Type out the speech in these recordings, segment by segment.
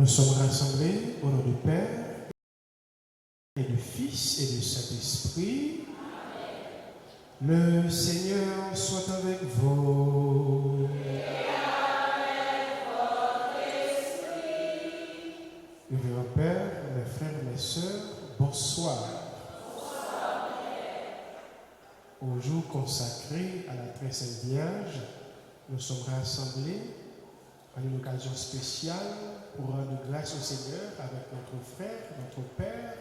Nous sommes rassemblés au nom du Père et du Fils et du Saint-Esprit. Le Seigneur soit avec vous. Et avec votre esprit. Révérend Père, mes frères et mes sœurs, bonsoir. Au jour consacré à la Très Sainte Vierge, nous sommes rassemblés en une occasion spéciale pour rendre grâce au Seigneur avec notre frère, notre Père,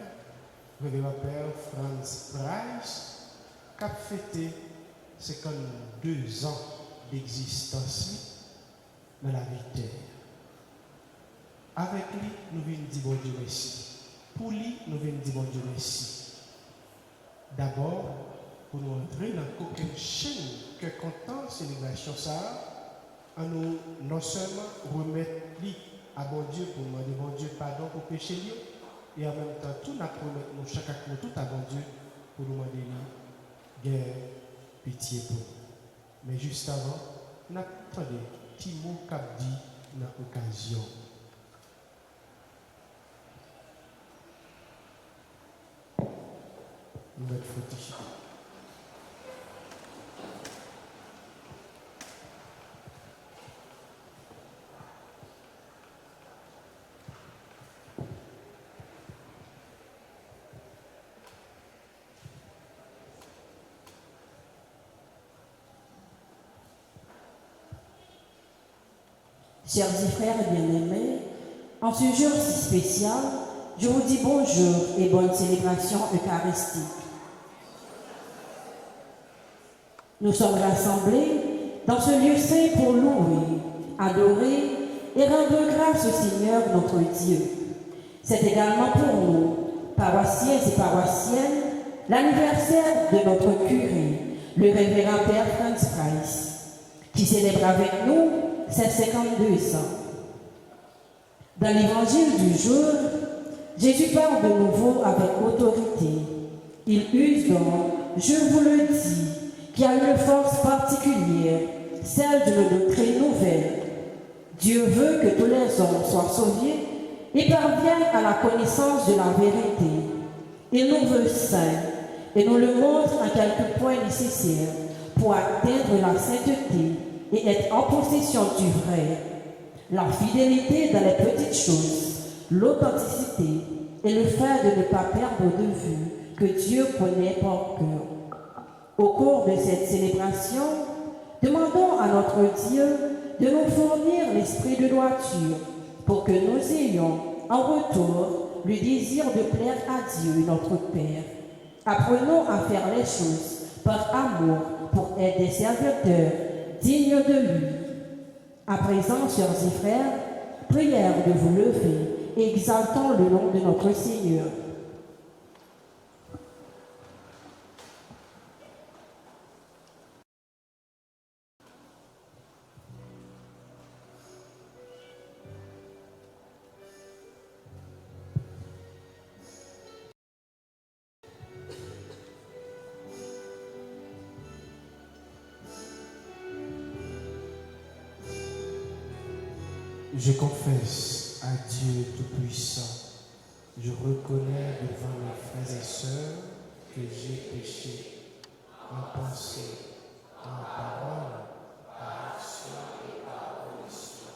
Révérend Père Franz Price, qui a fêté 52 ans d'existence dans la vie terre. Avec lui, nous venons dire bon Dieu merci. Pour lui, nous venons dire bon Dieu merci. D'abord, pour nous entrer dans aucune chaîne que content célébration ça, en nous non seulement remettre lui à bon Dieu pour demander bon Dieu pardon pour péché lui, et en même temps tout nous promettre nous chaque acte tout à bon Dieu pour nous demander lui guerre pitié pour nous. Mais juste avant, nous attendons petit mot qu'a dit dans l'occasion. Nous mettons fortifiés. Chers et frères bien-aimés, en ce jour si spécial, je vous dis bonjour et bonne célébration eucharistique. Nous sommes rassemblés dans ce lieu saint pour louer, adorer et rendre grâce au Seigneur notre Dieu. C'est également pour nous, paroissiens et paroissiennes, l'anniversaire de notre curé, le révérend Père Franz Price, qui célèbre avec nous ses 52 ans. Dans l'évangile du jour, Jésus parle de nouveau avec autorité. Il use donc, je vous le dis, qui a une force particulière, celle d'une doctrine nouvelle. Dieu veut que tous les hommes soient sauvés et parviennent à la connaissance de la vérité. Il nous veut saints et nous le montre à quelques points nécessaires pour atteindre la sainteté et être en possession du vrai. La fidélité dans les petites choses, l'authenticité et le fait de ne pas perdre de vue que Dieu connaît par cœur. Au cours de cette célébration, demandons à notre Dieu de nous fournir l'esprit de droiture pour que nous ayons en retour le désir de plaire à Dieu, notre Père. Apprenons à faire les choses par amour pour être des serviteurs dignes de lui. À présent, sœurs et frères, prière de vous lever et exaltons le nom de notre Seigneur. Je confesse à Dieu Tout-Puissant, je reconnais devant mes frères et sœurs que j'ai péché en pensée, en parole, par action et par omission.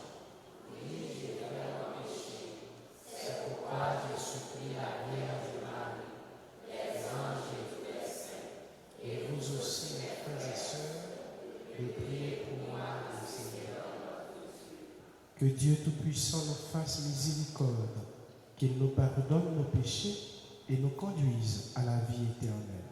Oui, j'ai vraiment péché. C'est pourquoi je supplie la Vierge Marie, les anges et les saints, et vous aussi, mes frères et sœurs, de prier pour moi, le Seigneur. Que Dieu Tout-Puissant nous fasse miséricorde, qu'il nous pardonne nos péchés et nous conduise à la vie éternelle.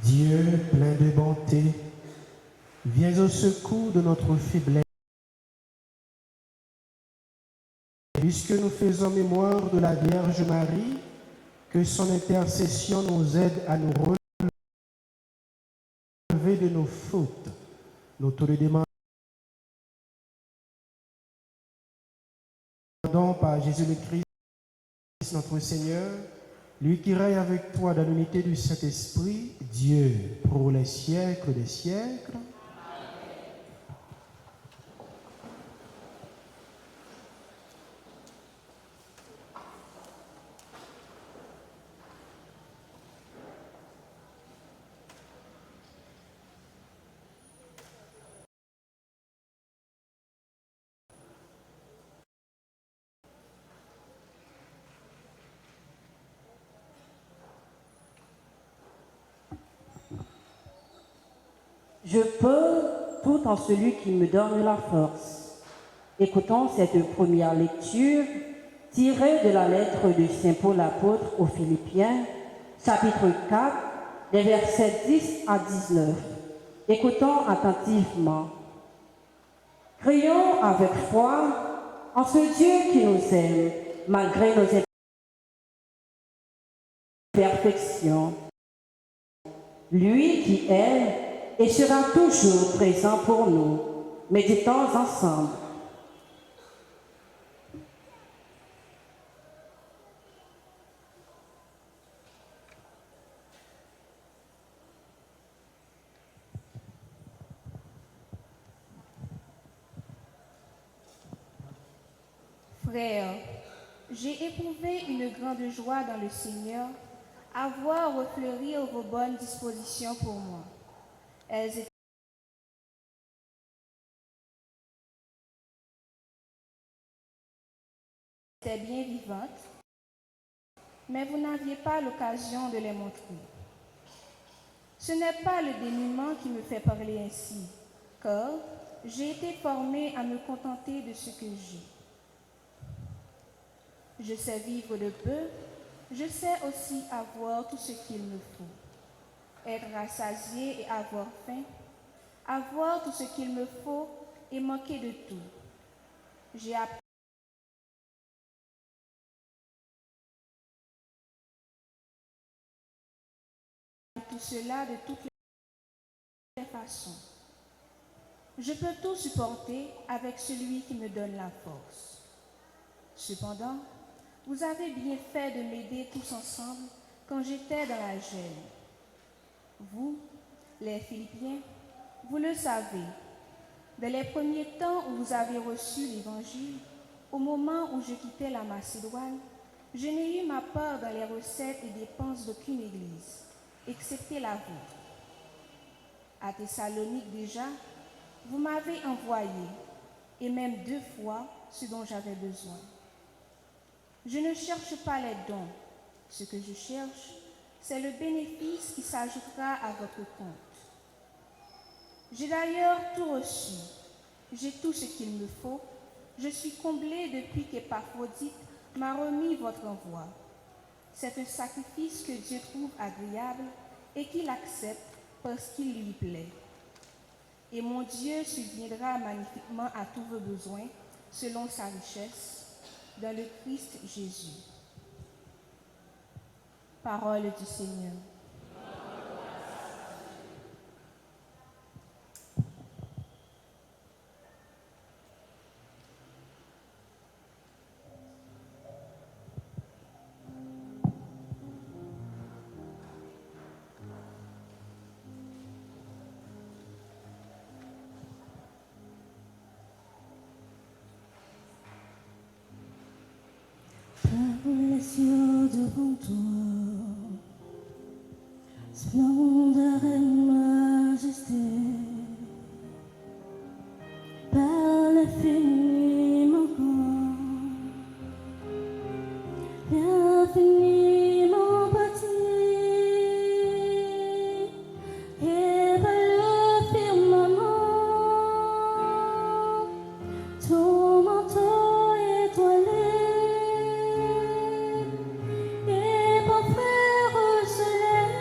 Dieu plein de bonté, viens au secours de notre faiblesse. Puisque nous faisons mémoire de la Vierge Marie, que son intercession nous aide à nous relever de nos fautes. Nous te le demandons par Jésus le Christ, notre Seigneur, lui qui règne avec toi dans l'unité du Saint-Esprit, Dieu, pour les siècles des siècles. Je peux tout en celui qui me donne la force. Écoutons cette première lecture tirée de la lettre de Saint Paul apôtre aux Philippiens, chapitre 4, les versets 10 à 19. Écoutons attentivement. Crions avec foi en ce Dieu qui nous aime, malgré nos imperfections. Lui qui est et sera toujours présent pour nous. Méditons ensemble. Frères, j'ai éprouvé une grande joie dans le Seigneur à voir refleurir vos bonnes dispositions pour moi. Elles étaient bien vivantes, mais vous n'aviez pas l'occasion de les montrer. Ce n'est pas le dénuement qui me fait parler ainsi, car j'ai été formé à me contenter de ce que j'ai. Je sais vivre de peu, je sais aussi avoir tout ce qu'il me faut. Être rassasié et avoir faim, avoir tout ce qu'il me faut et manquer de tout. J'ai appris tout cela de toutes les façons. Je peux tout supporter avec celui qui me donne la force. Cependant, vous avez bien fait de m'aider tous ensemble quand j'étais dans la gêne. Vous, les Philippiens, vous le savez, dès les premiers temps où vous avez reçu l'Évangile, au moment où je quittais la Macédoine, je n'ai eu ma part dans les recettes et dépenses d'aucune église, excepté la vôtre. À Thessalonique déjà, vous m'avez envoyé, et même 2 fois, ce dont j'avais besoin. Je ne cherche pas les dons. Ce que je cherche, c'est le bénéfice qui s'ajoutera à votre compte. J'ai d'ailleurs tout reçu. J'ai tout ce qu'il me faut. Je suis comblée depuis qu'Épaphrodite m'a remis votre envoi. C'est un sacrifice que Dieu trouve agréable et qu'il accepte parce qu'il lui plaît. Et mon Dieu subviendra magnifiquement à tous vos besoins selon sa richesse dans le Christ Jésus. Parole du Seigneur. Les cieux devant toi, splendeur et majesté, par l'infiniment grand, l'infiniment bâti, et par le firmament, ton manteau étoilé. Et pour faire soleil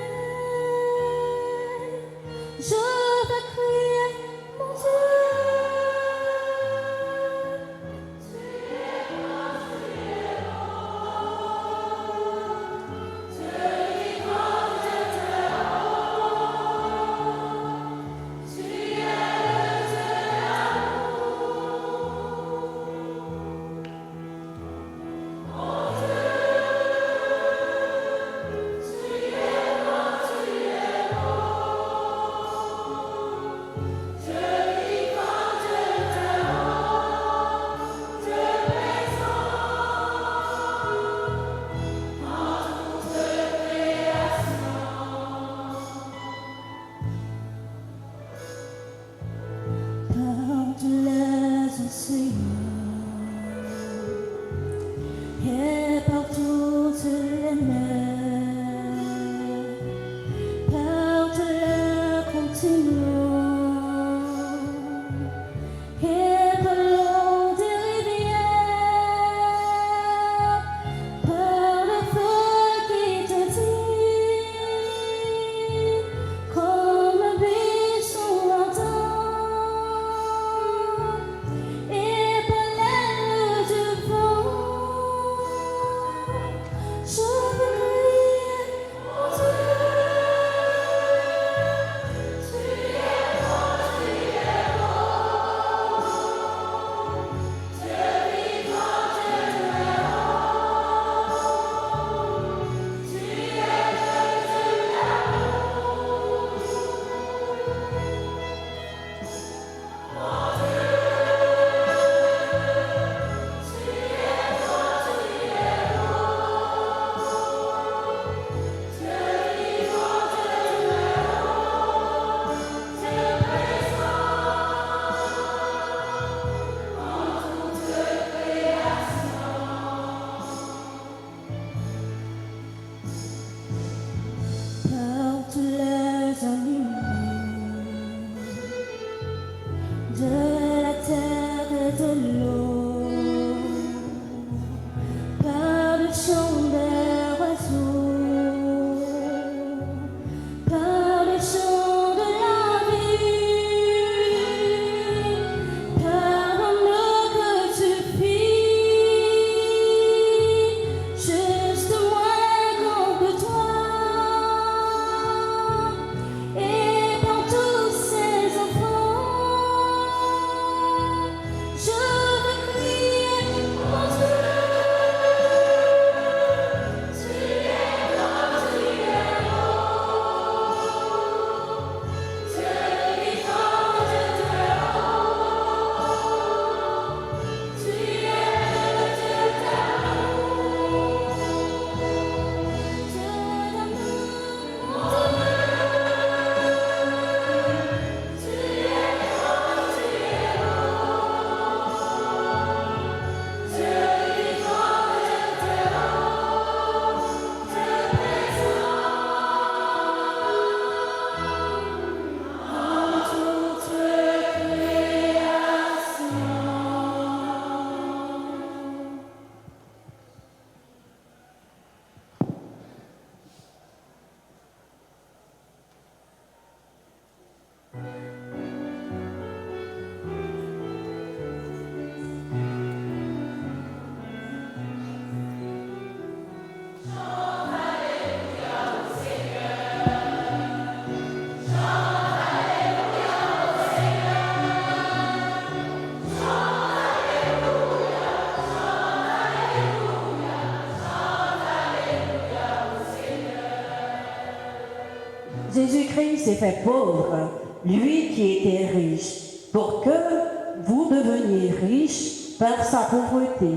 Jésus-Christ s'est fait pauvre, lui qui était riche, pour que vous deveniez riches par sa pauvreté.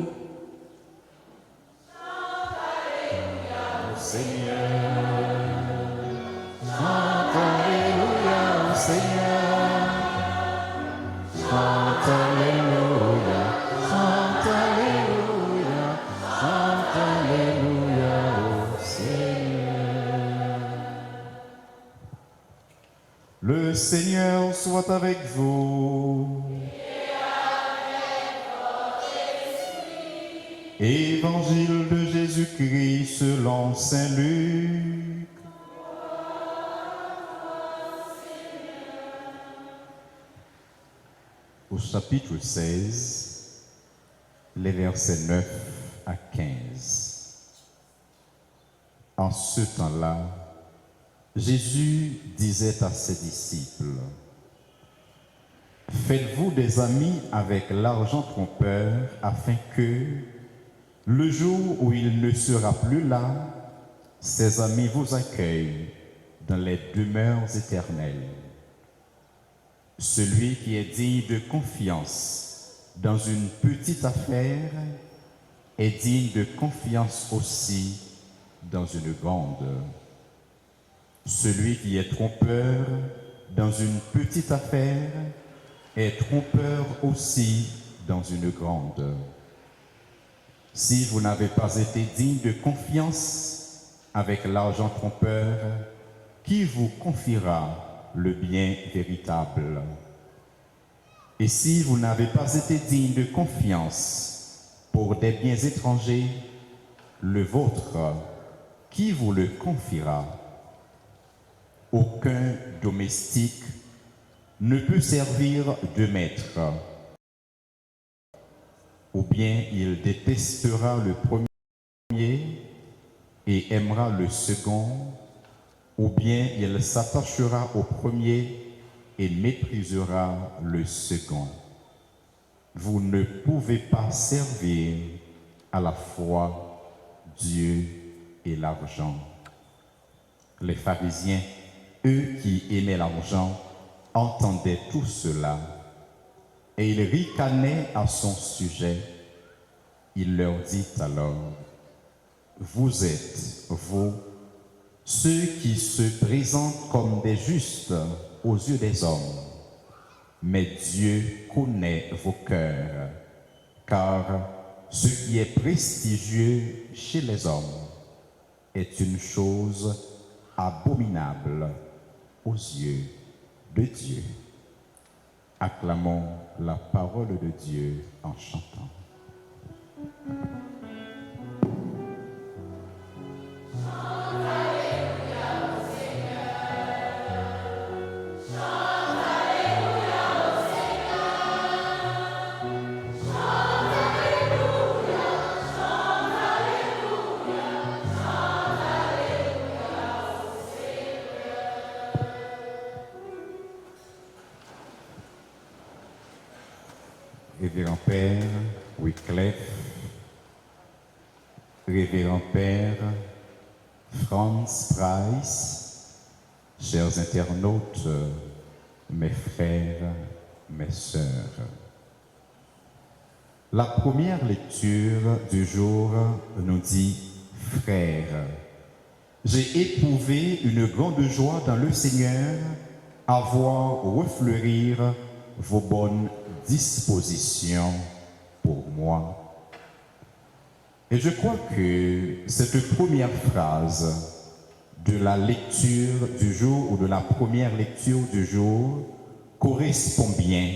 Le Seigneur soit avec vous. Évangile de Jésus-Christ selon saint Luc. Au chapitre 16, les versets 9 à 15. En ce temps-là, Jésus disait à ses disciples, « Faites-vous des amis avec l'argent trompeur afin que, le jour où il ne sera plus là, ses amis vous accueillent dans les demeures éternelles. Celui qui est digne de confiance dans une petite affaire est digne de confiance aussi dans une grande. Celui qui est trompeur dans une petite affaire est trompeur aussi dans une grande. Si vous n'avez pas été digne de confiance avec l'argent trompeur, qui vous confiera le bien véritable? Et si vous n'avez pas été digne de confiance pour des biens étrangers, le vôtre, qui vous le confiera? Aucun domestique ne peut servir de maître. Ou bien il détestera le premier et aimera le second, ou bien il s'attachera au premier et méprisera le second. Vous ne pouvez pas servir à la fois Dieu et l'argent. Les pharisiens, eux qui aimaient l'argent, entendaient tout cela, et ils ricanaient à son sujet. Il leur dit alors, « Vous êtes, vous, ceux qui se présentent comme des justes aux yeux des hommes, mais Dieu connaît vos cœurs, car ce qui est prestigieux chez les hommes est une chose abominable aux yeux de Dieu. » Acclamons la parole de Dieu en chantant. Révérend Père Wycliffe, Révérend Père Franz Price, chers internautes, mes frères, mes sœurs. La première lecture du jour nous dit « Frères, j'ai éprouvé une grande joie dans le Seigneur à voir refleurir vos bonnes dispositions pour moi. » Et je crois que cette première phrase de la lecture du jour ou de la première lecture du jour correspond bien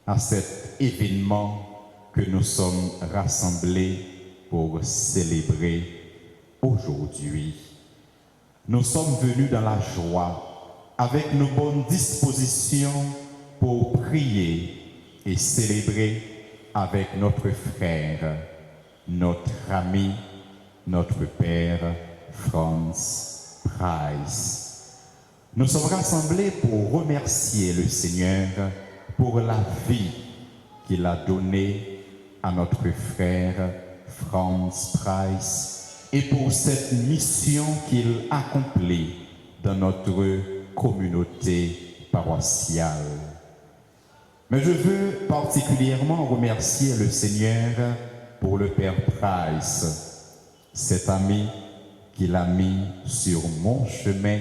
à cet événement que nous sommes rassemblés pour célébrer aujourd'hui. Nous sommes venus dans la joie avec nos bonnes dispositions pour prier et célébrer avec notre frère, notre ami, notre père Franz Price. Nous sommes rassemblés pour remercier le Seigneur pour la vie qu'il a donnée à notre frère Franz Price et pour cette mission qu'il accomplit dans notre communauté paroissiale. Mais je veux particulièrement remercier le Seigneur pour le Père Price, cet ami qu'il a mis sur mon chemin,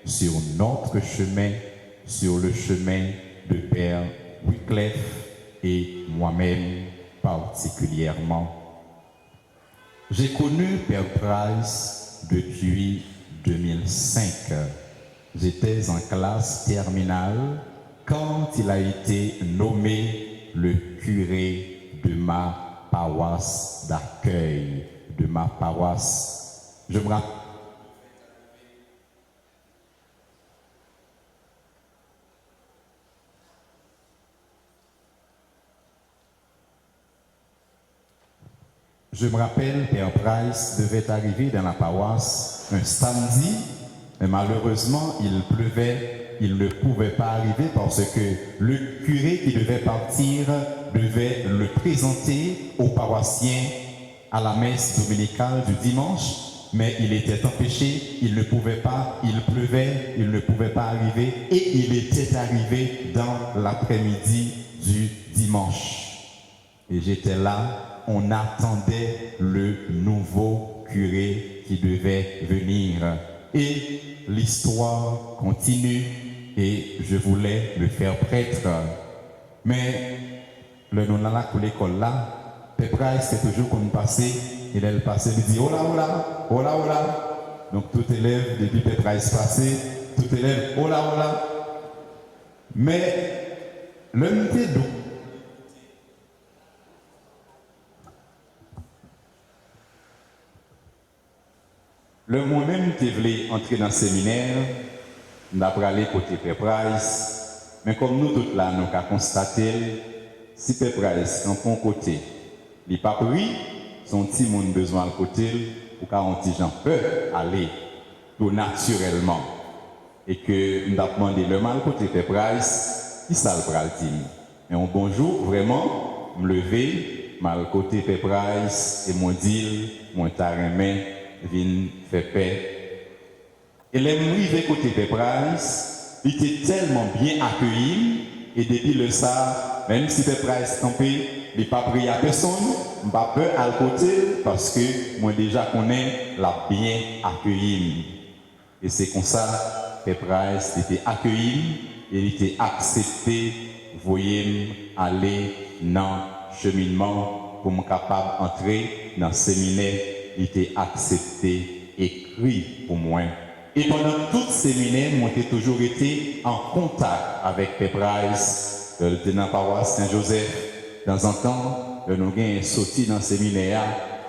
sur notre chemin, sur le chemin de Père Wycliffe et moi-même particulièrement. J'ai connu Père Price depuis 2005. J'étais en classe terminale quand il a été nommé le curé de ma paroisse d'accueil, de ma paroisse. Je me rappelle. Père Price devait arriver dans la paroisse un samedi, mais malheureusement, il pleuvait, il ne pouvait pas arriver parce que le curé qui devait partir devait le présenter aux paroissiens à la messe dominicale du dimanche, mais il était empêché, il ne pouvait pas, il pleuvait, il ne pouvait pas arriver et il était arrivé dans l'après-midi du dimanche. Et j'étais là. On attendait le nouveau curé qui devait venir. Et l'histoire continue et je voulais le faire prêtre. Mais le nom là, pour l'école là, Père Price, c'est toujours comme passé. Il est passé, il dit, oh là, oh là, oh là, oh là. Donc tout élève, depuis Père Price passé, tout élève, oh là, oh là. Mais l'homme était doux. Le moi-même qui voulais entrer dans le séminaire, d'après aller côté Père Price, mais comme nous tous là, nous avons constaté, si Père Price, en bon côté, il n'a pas pris, son petit monde besoin de côté, pour qu'un petit gens peut aller tout naturellement. Et que nous avons demandé le mal côté Père Price, qui ça le bras le Et un bonjour, vraiment, me lever, mal côté Père Price, et mon dire, mon taremin, vin fait paix. Et les arrivés côté Père Price, il était tellement bien accueilli, et depuis le ça, même si Père Price campé, il n'a pas prié à personne, je n'ai pas peur à le côté, parce que moi déjà connais l'a bien accueilli. Et c'est comme ça, Père Price était accueilli, et il était accepté, voyez aller dans le cheminement pour me capable d'entrer dans le séminaire. Il était accepté, écrit pour moi. Et pendant tout le séminaire, moi j'ai toujours été en contact avec Père Price, le tenant paroisse Saint-Joseph. De temps en temps, nous avons sorti dans le séminaire.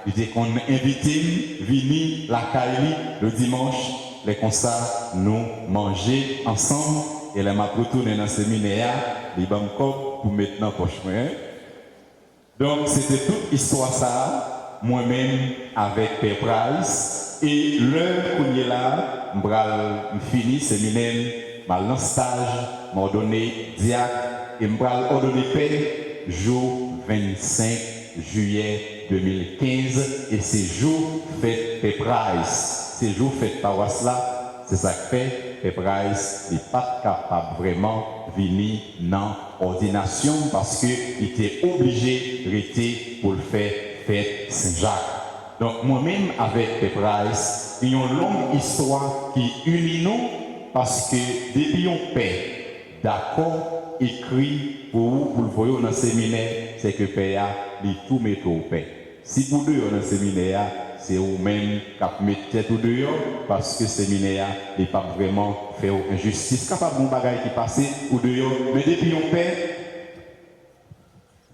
Il était qu'on invité, venir la Kaili le dimanche, les constats, nous manger ensemble. Et là, m'a retourné dans le séminaire, les bamkop pour maintenant poche. Donc, c'était toute histoire ça. Moi-même avec Père Price et l'heure où il est là, je fini séminaire, je dans stage, je donné diacre et je ordonné Père jour 25 juillet 2015 et c'est jour fait Père Price. C'est jour fait paroisse là, c'est ça que fait Père Price n'est pas capable vraiment de venir dans l'ordination parce qu'il était obligé de rester pour le faire. Fête Saint-Jacques. Donc moi-même avec Père Price, il y a une longue histoire qui unit nous parce que depuis on paix, d'accord, écrit pour vous, pour le voyer dans le séminaire, c'est que Père a tout met au paix. Si vous deux dans le séminaire, c'est vous-même qui mettez tête au dehors parce que le séminaire n'est pas vraiment fait injustice. Capable de bagaille qui passe au dehors, mais depuis on paix,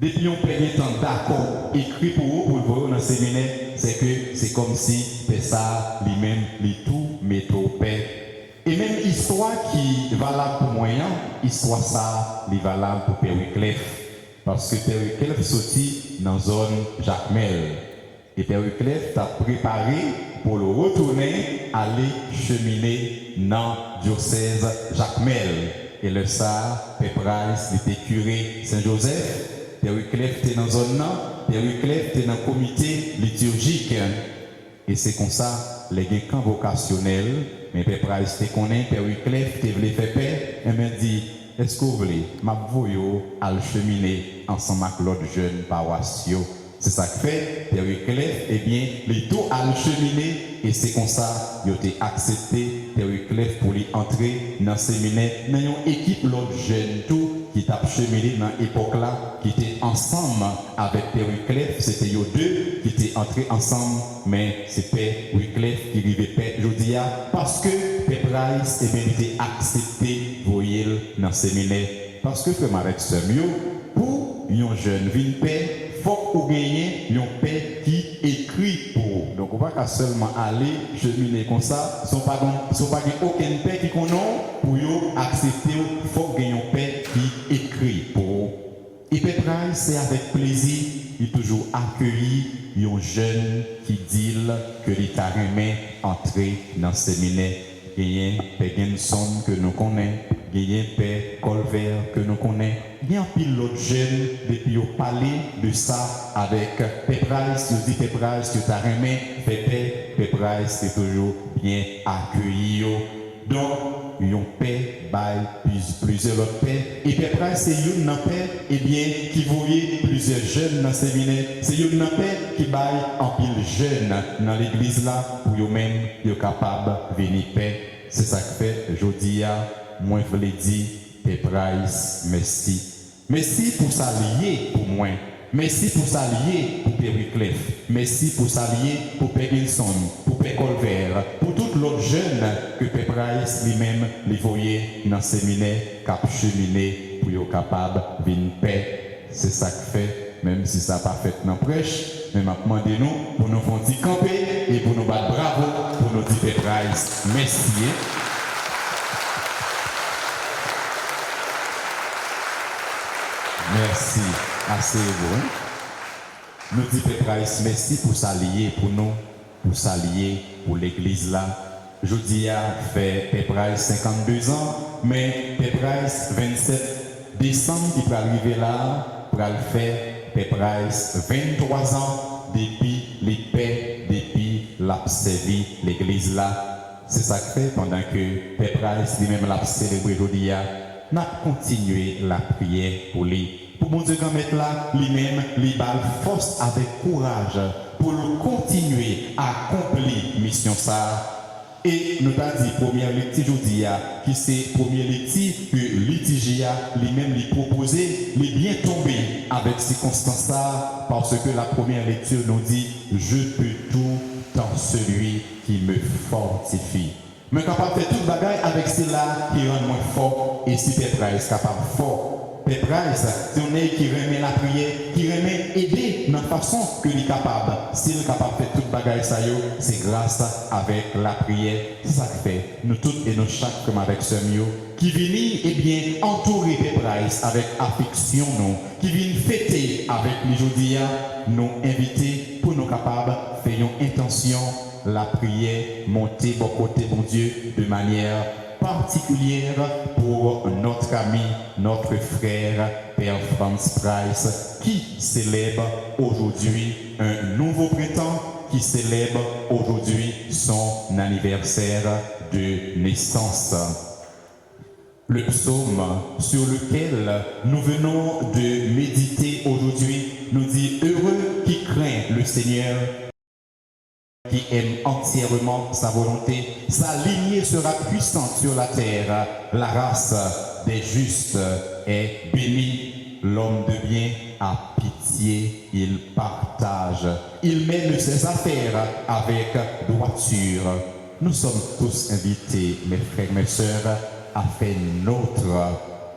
depuis on peut être d'accord, écrit pour vous, pour le voir dans le séminaire, c'est que c'est comme si ça lui-même, lui tout met au paix. Et même histoire qui est valable pour moi, histoire ça, est valable pour Père Wycliffe. Parce que Père Wycliffe sortit dans la zone Jacmel. Et Père Wycliffe t'a préparé pour le retourner, aller cheminer dans le diocèse Jacmel. Et le ça, Père Price était curé Saint-Joseph. Père Wycliffe était dans la zone là, Père Wycliffe était dans le comité liturgique. Et c'est comme ça, les camps vocationnels, mais Père Price te connaît, Père Wyclef, te voulait faire paix, et m'a dit, est-ce que vous voulez, m'a voyo à le cheminer ensemble avec l'autre jeune paroissiaux. C'est ça que fait, Père Wyclef, eh bien, les tout à le cheminer, et c'est comme ça, il a été accepté, Père Wyclef, pour lui entrer dans le séminaire, dans une équipe, l'autre jeune tout, qui t'a cheminé dans l'époque là, qui était ensemble avec Père Wyclef, c'était eux deux qui étaient entrés ensemble, mais c'est Père Wyclef qui vivait Père Jodia, parce que Père Price, eh bien, il était accepté, voyez, dans le séminaire. Parce que, frère avec ce mieux, pour un jeune vin paix, il faut qu'on gagne un père qui écrit pour vous. Donc, on ne va pas seulement aller cheminer comme ça, sans pas aucun père qui connaît, pour accepter, il faut qu'on gagne un père qui écrit pour vous. Et Père Price, c'est avec plaisir, il toujours accueilli un jeune qui dit que l'État remet entrer dans le séminaire. Il y a Père Genson que nous connaissons, il y a Père Colvert que nous connaissons. Il y a un pile l'autre jeune, depuis au parler de ça avec Père Price, il dit Père Price, que tu as remis, Père Price, c'est toujours bien accueilli. Donc, il y a un père, plusieurs autres pères. Et Père Price, c'est un père, eh bien, qui voyait plusieurs jeunes dans le séminaire. C'est un père qui baille en pile jeunes dans l'église là, pour eux-mêmes, ils sont capables de venir père. C'est ça que fait, je dis, moi, je voulais dire, Père Price, merci. Merci pour s'allier pour moi. Merci pour s'allier pour Père Wyclef. Merci pour s'allier pour Père Gilson, pour Père Colvert, pour toutes l'autre jeunes que Père Price lui-même les voyait dans le séminaire, cap cheminer pour être capable de venir paix. C'est ça que fait, même si ça n'a pas fait dans la prêche, mais maintenant demandez-nous pour nous faire camper et pour nous battre bravo, pour nous dire Père Price. Merci. Merci. Assez bon. Nous disons Père Price, merci pour s'allier pour nous, pour s'allier pour l'église là. Je dis à fait Père Price 52 ans, mais Père Price 27 décembre qui peut arriver là, pour le faire Père Price 23 ans depuis les paix, depuis l'a servi l'église là. C'est ça que fait pendant que Père Price lui-même l'a célébré aujourd'hui, n'a continué la prière pour lui. Pour mon Dieu, quand mettre là, lui-même, lui balle force avec courage pour continuer à accomplir mission ça. Et nous avons dit, première lecture aujourd'hui, qui c'est première lecture que litigia lui-même lui proposé, lui bien tombé avec circonstances ça, parce que la première lecture nous dit, je peux tout dans celui qui me fortifie. Mais capable de faire toute bagaille avec cela qui rend moins fort, et si Père Price capable fort. Père Price, c'est un qui remet la prière, qui remet aider dans la façon que il est capable. S'il est capable de faire toute bagaille ça, c'est grâce avec la prière. C'est ça que fait. Nous tous et nous chaque comme avec ce mieux, qui viennent eh bien entourer Père Price avec affection, nous, qui viennent fêter avec les Jodia, nous inviter pour nous capables de faire une intention, la prière, monter bon côté, bon Dieu, de manière particulière pour notre ami, notre frère, Père Franz Price, qui célèbre aujourd'hui un nouveau printemps, qui célèbre aujourd'hui son anniversaire de naissance. Le psaume sur lequel nous venons de méditer aujourd'hui nous dit « Heureux qui craint le Seigneur ». Qui aime entièrement sa volonté, sa lignée sera puissante sur la terre. La race des justes est bénie. L'homme de bien a pitié, il partage. Il mène ses affaires avec droiture. Nous sommes tous invités, mes frères, mes sœurs, à faire notre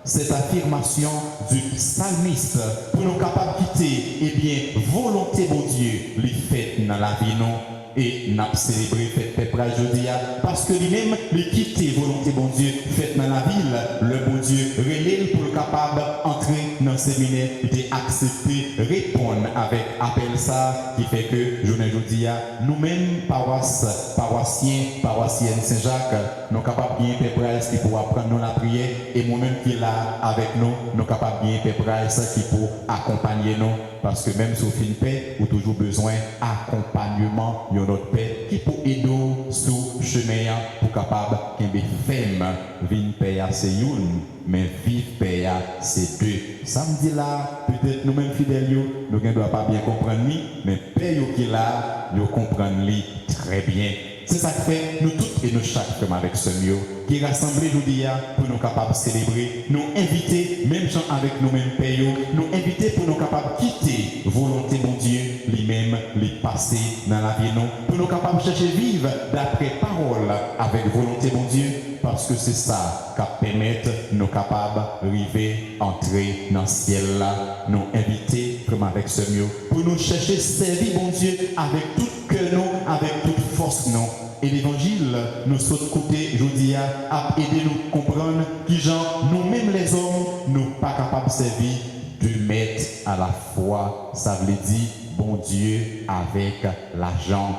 cette affirmation du psalmiste pour nous capables de quitter, eh bien, volonté de Dieu, les fêtes dans la vie, non? Et n'a célébré fête Père Price jeudi parce que lui-même, il quitte volonté bon Dieu, fête dans la ville, le bon Dieu relève pour le capable entrer dans le séminaire, il est accepté, répondre avec appel ça, qui fait que journée jeudi dis, nous-mêmes, paroissiens, paroissiennes Saint-Jacques, nous sommes capables de bien Père Price qui pour apprendre nous la prière, et moi-même qui est là avec nous, nous sommes capables de bien Père Price qui pour accompagner nous, parce que même sur une paix, ou toujours besoin d'accompagnement de notre paix, qui pour aider nous sur le chemin, pour capable de femme, vivre paix c'est une, mais vivre paix c'est deux. Samedi là, peut-être nous-mêmes fidèles, nous ne doit pas bien comprendre lui, mais paix qui là, nous comprenons lui très bien. C'est ça que fait nous tous et nous chaque comme avec ce mieux qui rassemblés aujourd'hui pour nous capables de célébrer, nous inviter, même gens avec nous-mêmes payons, nous inviter pour nous capables de quitter volonté mon Dieu, lui-même, les passer dans la vie, nous, pour nous capables de chercher vivre d'après parole avec volonté mon Dieu, parce que c'est ça qui permet nous capables d'arriver, entrer dans le ciel là, nous inviter comme avec ce mieux, pour nous chercher servir mon Dieu avec tout cœur nous, avec toute force nous. Et l'évangile, nous sommes côté, je dis, à aider nous comprendre qui genre, nous-mêmes les hommes, nous pas capables de servir de mettre à la fois, ça veut dire, bon Dieu, avec l'argent.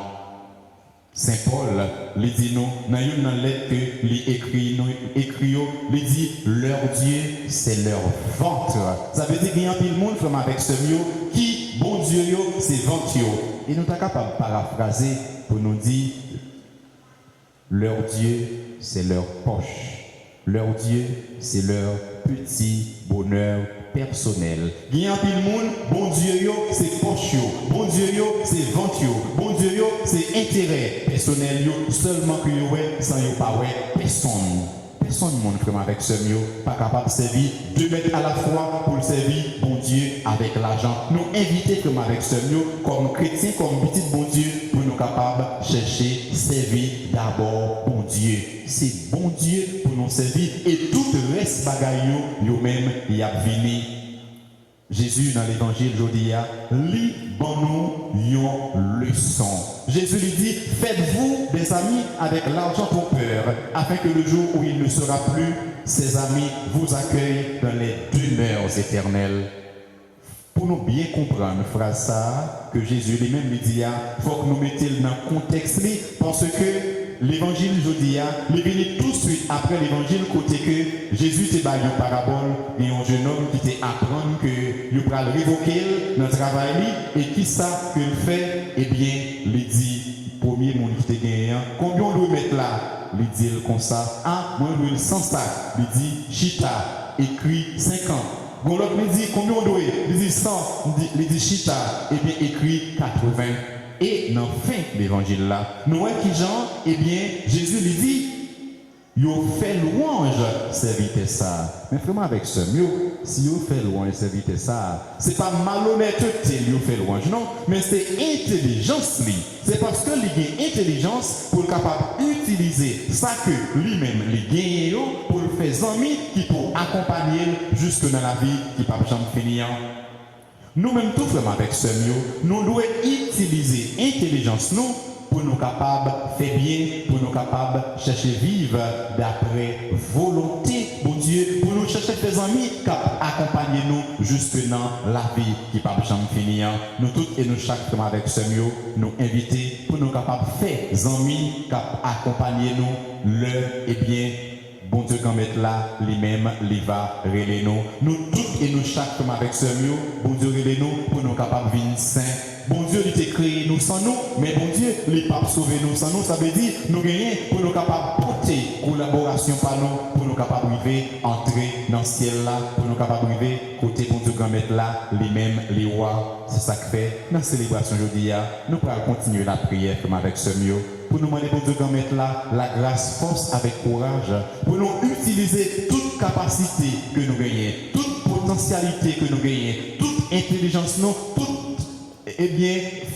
Saint Paul, il dit nous, dans une lettre que il écrit, il dit, leur Dieu, c'est leur ventre. Ça veut dire qu'il y a un pile monde avec ce mot qui, bon Dieu, c'est ventre. Et nous sommes capables de paraphraser pour nous dire, leur Dieu, c'est leur poche. Leur Dieu, c'est leur petit bonheur personnel. Il y a un pile monde, bon Dieu, c'est poche. Bon Dieu, c'est ventre. Bon Dieu, c'est intérêt personnel. Seulement que vous sans vous pas personne. Personne ne monde avec ce mieux, pas capable de servir deux mètres à la fois pour le servir, bon Dieu, avec l'argent. Nous inviter comme avec ce mieux, comme chrétiens, comme petit bon Dieu, pour nous capables de chercher, servir d'abord bon Dieu. C'est bon Dieu pour nous servir et tout le reste bagaille, nous-mêmes, il y a venu. Jésus dans l'évangile aujourd'hui lit bon nous une leçon. Jésus lui dit, faites-vous des amis avec l'argent pour peur, afin que le jour où il ne sera plus, ses amis vous accueillent dans les demeures éternelles. Pour nous bien comprendre, phrase ça, que Jésus lui-même lui dit, il faut que nous mettions dans le contexte, parce que l'évangile aujourd'hui, il est venu tout de suite après l'évangile, côté que Jésus te bat une parabole et un jeune homme qui te apprend que il va le révoquer dans le travail et qui ça qu'il fait, eh bien, il dit, premier monde qui te gagne, combien on doit mettre là? Il dit comme ça, moi je dois 100 sacs, il dit, chita, écrit 50. Bon, l'autre me dit, combien on doit? Il dit 100, il dit chita, et bien écrit 80. Et dans la fin de l'évangile là, nous voyons qui Jean, eh bien, Jésus lui dit, yo fait louange, serviteur ça. Mais vraiment avec ce mieux, si yo fait louange, serviteur ça, c'est pas malhonnêteté yo fait louange, non, mais c'est intelligence li. C'est parce que il a intelligence pour capable utiliser ça que lui-même il gagne pour le faire amis qui pour accompagner jusque dans la vie qui pas jamais finir. Nous-mêmes, tout vraiment avec ce mieux, nous devons utiliser l'intelligence nous pour nous capables de faire bien, pour nous capables de chercher vivre d'après volonté, bon Dieu, pour nous chercher des amis qui accompagnent nous jusque dans la vie qui ne peut jamais finir. Nous tous et nous chaque avec ce mieux, nous inviter pour nous capables de faire des amis qui accompagnent nous, et bien, bon Dieu, quand mettre là, lui-même, il va révéler nous. Nous tous et nous chaque comme avec ce mieux, bon Dieu, révéler nous pour nous capables de vivre saints. Bon Dieu, il t'a créé nous sans nous, mais bon Dieu, il n'est pas sauvé nous sans nous. Ça veut dire, nous gagnons pour nous capables de porter collaboration par nous, pour nous capables d'arriver, entrer dans le ciel là, pour nous capables d'arriver, côté bon Dieu, quand mettre là, lui-même, les rois. C'est ça que fait, dans la célébration aujourd'hui, nous pourrons continuer la prière comme avec ce mieux. Pour nous demander pour Dieu de mettre là la grâce, force avec courage, pour nous utiliser toute capacité que nous gagnons, toute potentialité que nous gagnons, toute intelligence nous, toute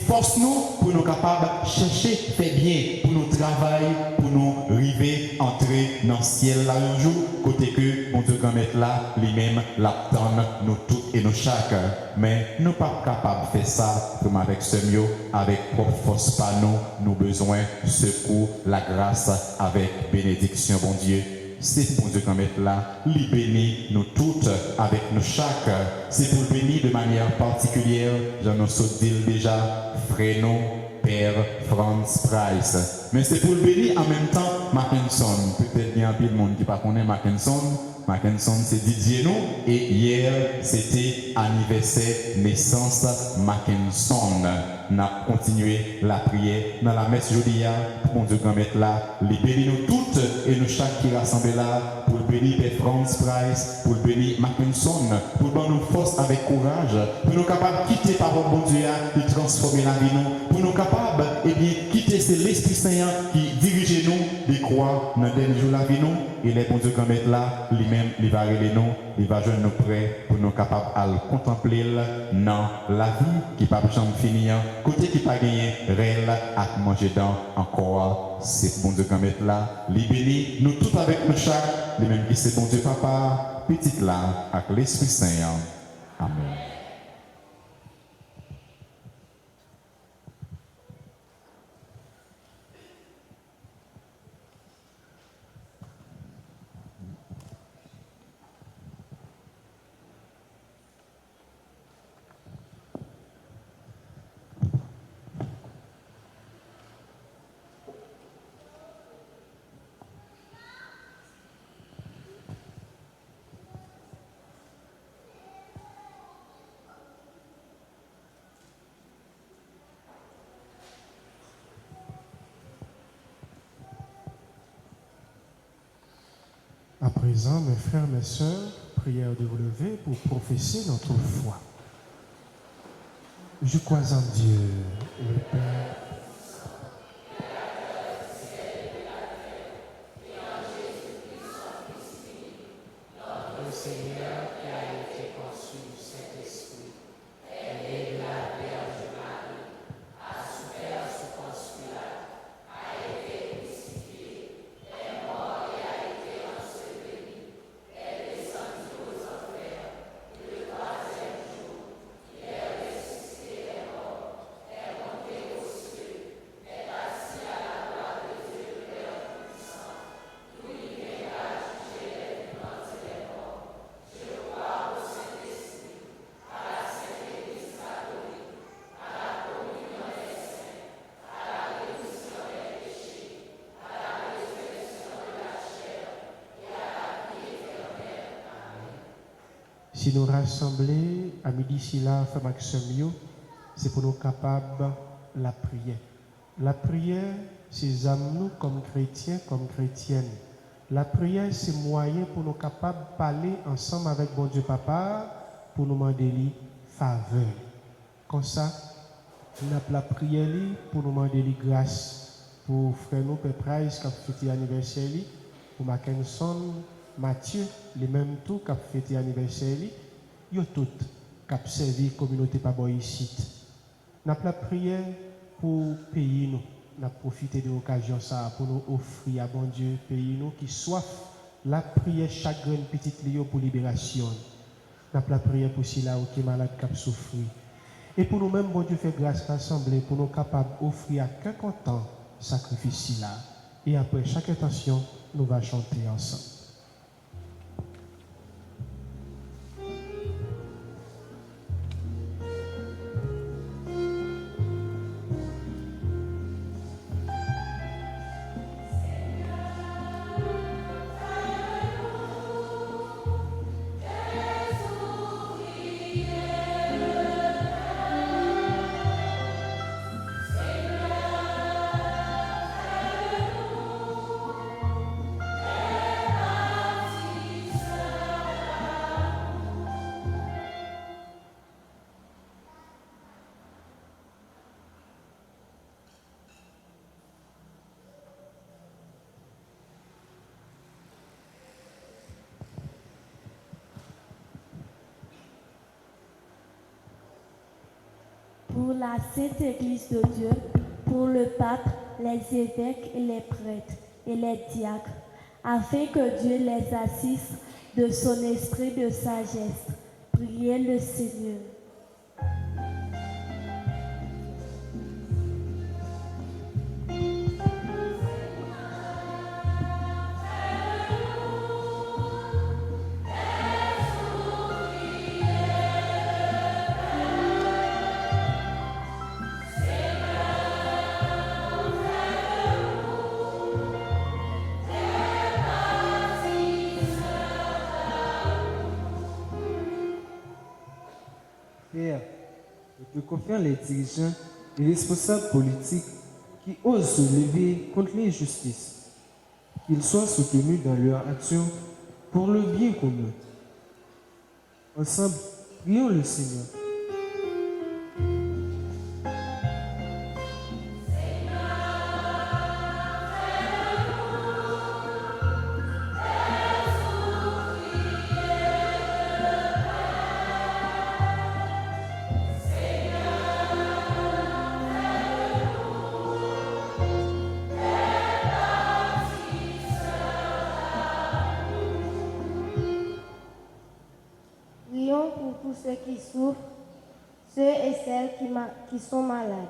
force nous pour nous capables de chercher, faire bien, pour nous travailler, pour nous arriver, entrer dans le ciel là un jour, côté que mon Dieu de mettre là, lui-même, l'attendre, nous tous et nous chaque. Mais nous ne sommes pas capables de faire ça comme avec ce mieux, avec propre force par nous, nous besoin secours, la grâce avec bénédiction, bon Dieu. C'est pour Dieu qu'on met là, il bénit nous toutes avec nous chaque. C'est pour le bénir de manière particulière, j'en ai dit déjà, frère nous, Père Franz Price. Mais c'est pour le bénir en même temps Mackinson. Peut-être qu'il y a un peu de monde qui ne connaît pas Mackinson. Mackinson, c'est Didier nous. Et hier, c'était anniversaire naissance Mackinson. On a continué la prière dans la messe Jodia. Pour Dieu grand mettre là, les bénir nous toutes et nous chaque qui rassemble là pour le bénir Père Franz Price, pour le bénir Mackinson, pour donner nous force avec courage, pour nous capables de quitter par bon Dieu et transformer la vie nous, pour nous capables et bien quitter c'est l'Esprit Saint qui dirige nous, les croix dans le dernier jour la vie nous et les bons Dieu quand mettre là, lui-même il va relever nous, il va joindre nous prêts pour nous capables à le contempler dans la vie qui pas jamais finir, côté qui pas gagné réel à manger dans encore c'est bon Dieu quand mettre là, les bénis nous tous avec nous chaque, les mêmes qui c'est bon Dieu papa, petite là avec l'Esprit Saint. Amen. À présent, mes frères, mes sœurs, prière de vous lever pour professer notre foi. Je crois en Dieu, le Père. Le Seigneur qui a été conçu du Saint-Esprit, est né de la Vierge Marie, a souffert sous Ponce Pilate, a été crucifié, est mort et a été enseveli, est descendu aux enfers, et le troisième jour, il est ressuscité des morts, est monté aux cieux, est assis à la droite de Dieu le Père Tout-Puissant, d'où il viendra juger les vivants et les morts. Je crois au Saint-Esprit, à la Sainte Église catholique, à la communion des saints, à la rémission des péchés, à la résurrection de la chair et à la vie éternelle. Amen. Si nous rassemblons à midi si là, frère Maxime, c'est pour nous capables la prière. La prière, c'est nous comme chrétiens, comme chrétiennes. La prière, c'est moyen pour nous capables de parler ensemble avec bon Dieu Papa pour nous demander faveur. Comme ça, nous avons la prière pour nous demander grâce pour frère nous, Père Price, qui a fêté l'anniversaire, pour Mackinson, Mathieu, les mêmes tout qui a fêté l'anniversaire, ils tous qui ont servi la communauté par ici. Nous avons la prière pour pays nous. Nous avons profité de l'occasion pour nous offrir à bon Dieu, pays nous, qui soif la prière chaque graine petite lieu pour libération. Nous avons la prière pour ceux qui sont malades, qui ont souffert. Et pour nous-mêmes, bon Dieu fait grâce rassemblée pour nous capables d'offrir à quelqu'un temps sacrifice là. Et après chaque intention, nous allons chanter ensemble. Pour la Sainte Église de Dieu, pour le pape, les évêques et les prêtres et les diacres, afin que Dieu les assiste de son esprit de sagesse. Priez le Seigneur. Seigneur, confiant les dirigeants et responsables politiques qui osent se lever contre l'injustice, qu'ils soient soutenus dans leur action pour le bien commun. Ensemble, prions le Seigneur. Prions pour tous ceux qui souffrent, ceux et celles qui sont malades,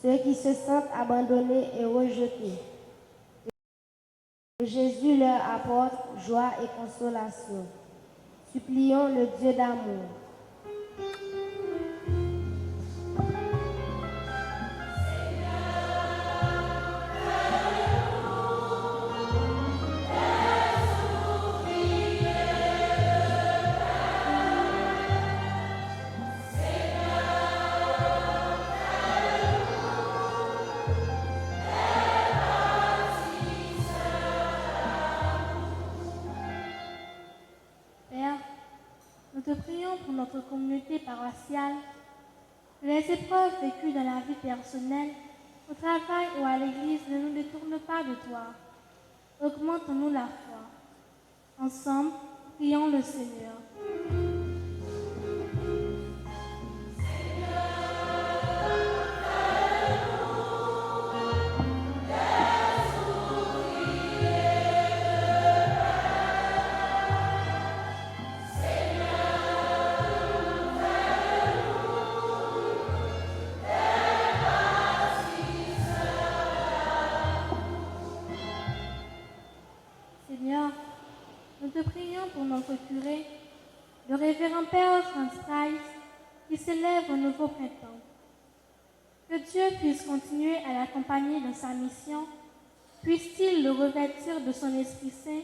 ceux qui se sentent abandonnés et rejetés. Que Jésus leur apporte joie et consolation. Supplions le Dieu d'amour. Père, nous te prions pour notre communauté paroissiale, que les épreuves vécues dans la vie personnelle, au travail ou à l'église ne nous détournent pas de toi. Augmente-nous la foi. Ensemble, prions le Seigneur. Seigneur, nous te prions pour notre curé, le révérend Père Franz Price, qui s'élève au nouveau printemps. Que Dieu puisse continuer à l'accompagner dans sa mission, puisse-t-il le revêtir de son Esprit Saint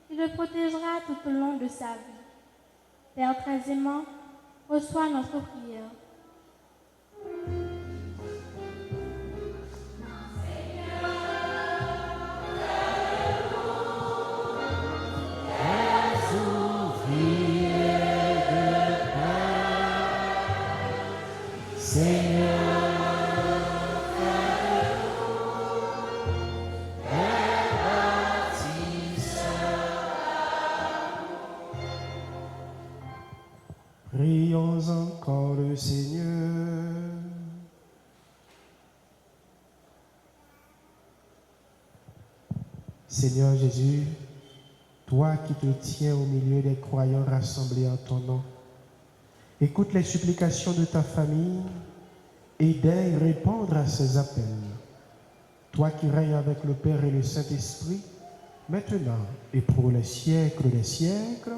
qui le protégera tout au long de sa vie. Père très aimant, reçois notre prière. Prions encore le Seigneur. Seigneur Jésus, toi qui te tiens au milieu des croyants rassemblés en ton nom, écoute les supplications de ta famille et daigne répondre à ses appels. Toi qui règnes avec le Père et le Saint-Esprit, maintenant et pour les siècles des siècles.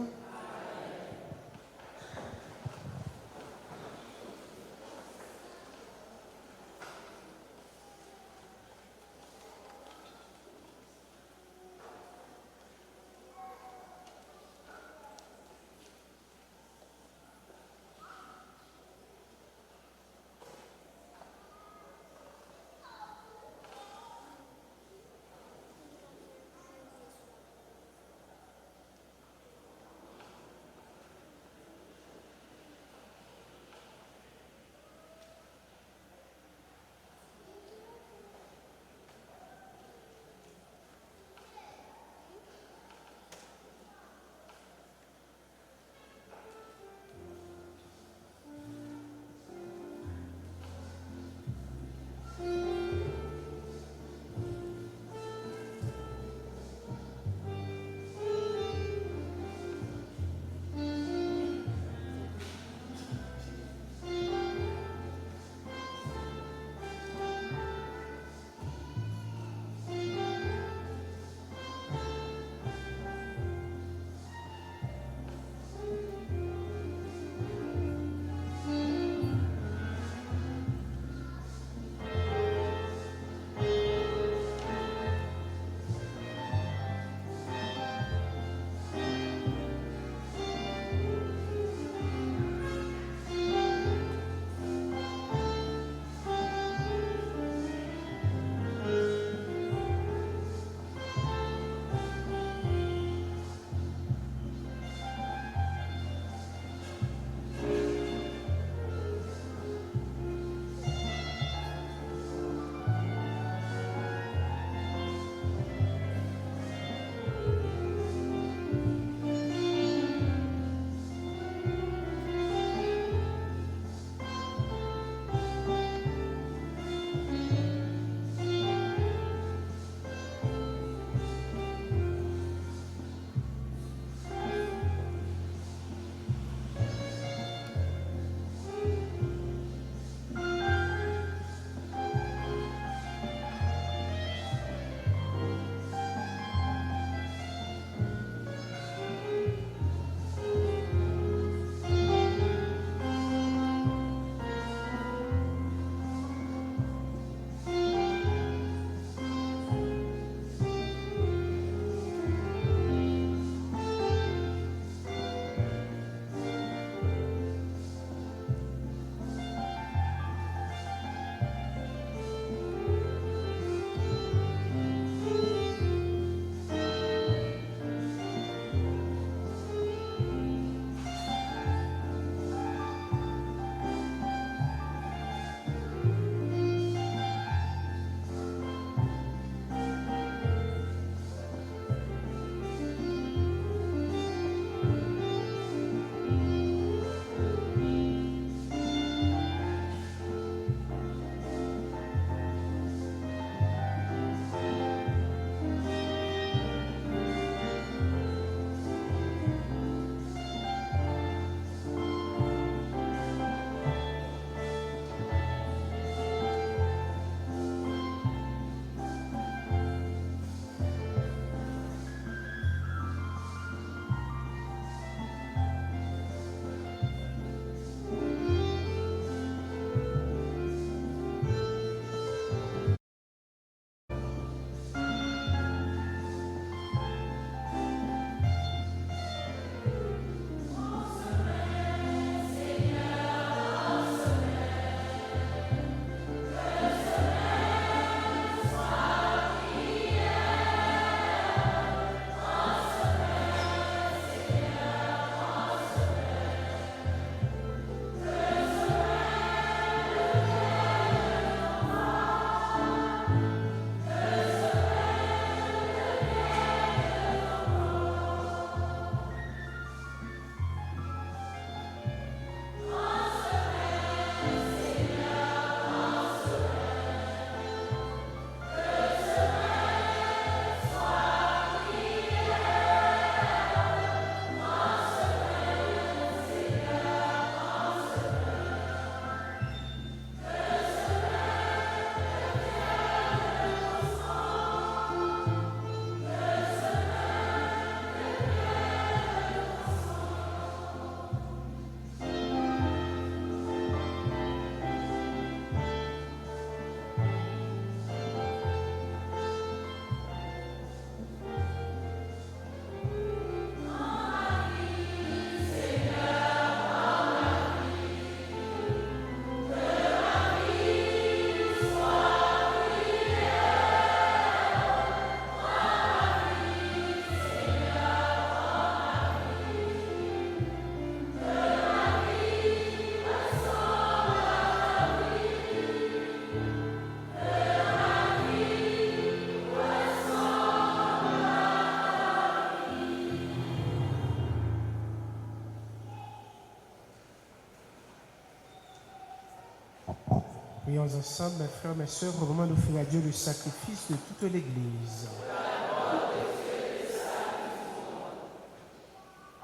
Prions ensemble, mes frères, mes sœurs, au moment d'offrir à Dieu le sacrifice de toute l'Église.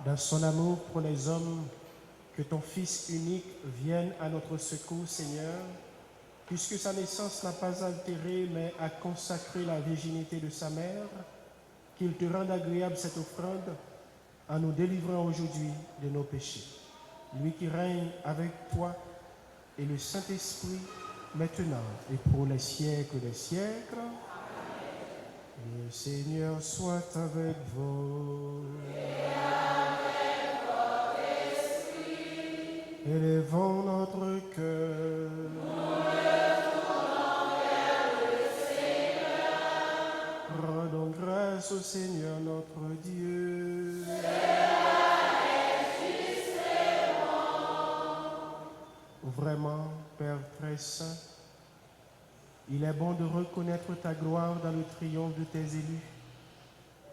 Dans son amour pour les hommes, que ton Fils unique vienne à notre secours, Seigneur, puisque sa naissance n'a pas altéré, mais a consacré la virginité de sa mère, qu'il te rende agréable cette offrande en nous délivrant aujourd'hui de nos péchés. Lui qui règne avec toi et le Saint-Esprit, maintenant et pour les siècles des siècles. Le Seigneur soit avec vous. Élevons notre cœur. Rendons grâce au Seigneur notre Dieu. Vraiment, Père très saint, il est bon de reconnaître ta gloire dans le triomphe de tes élus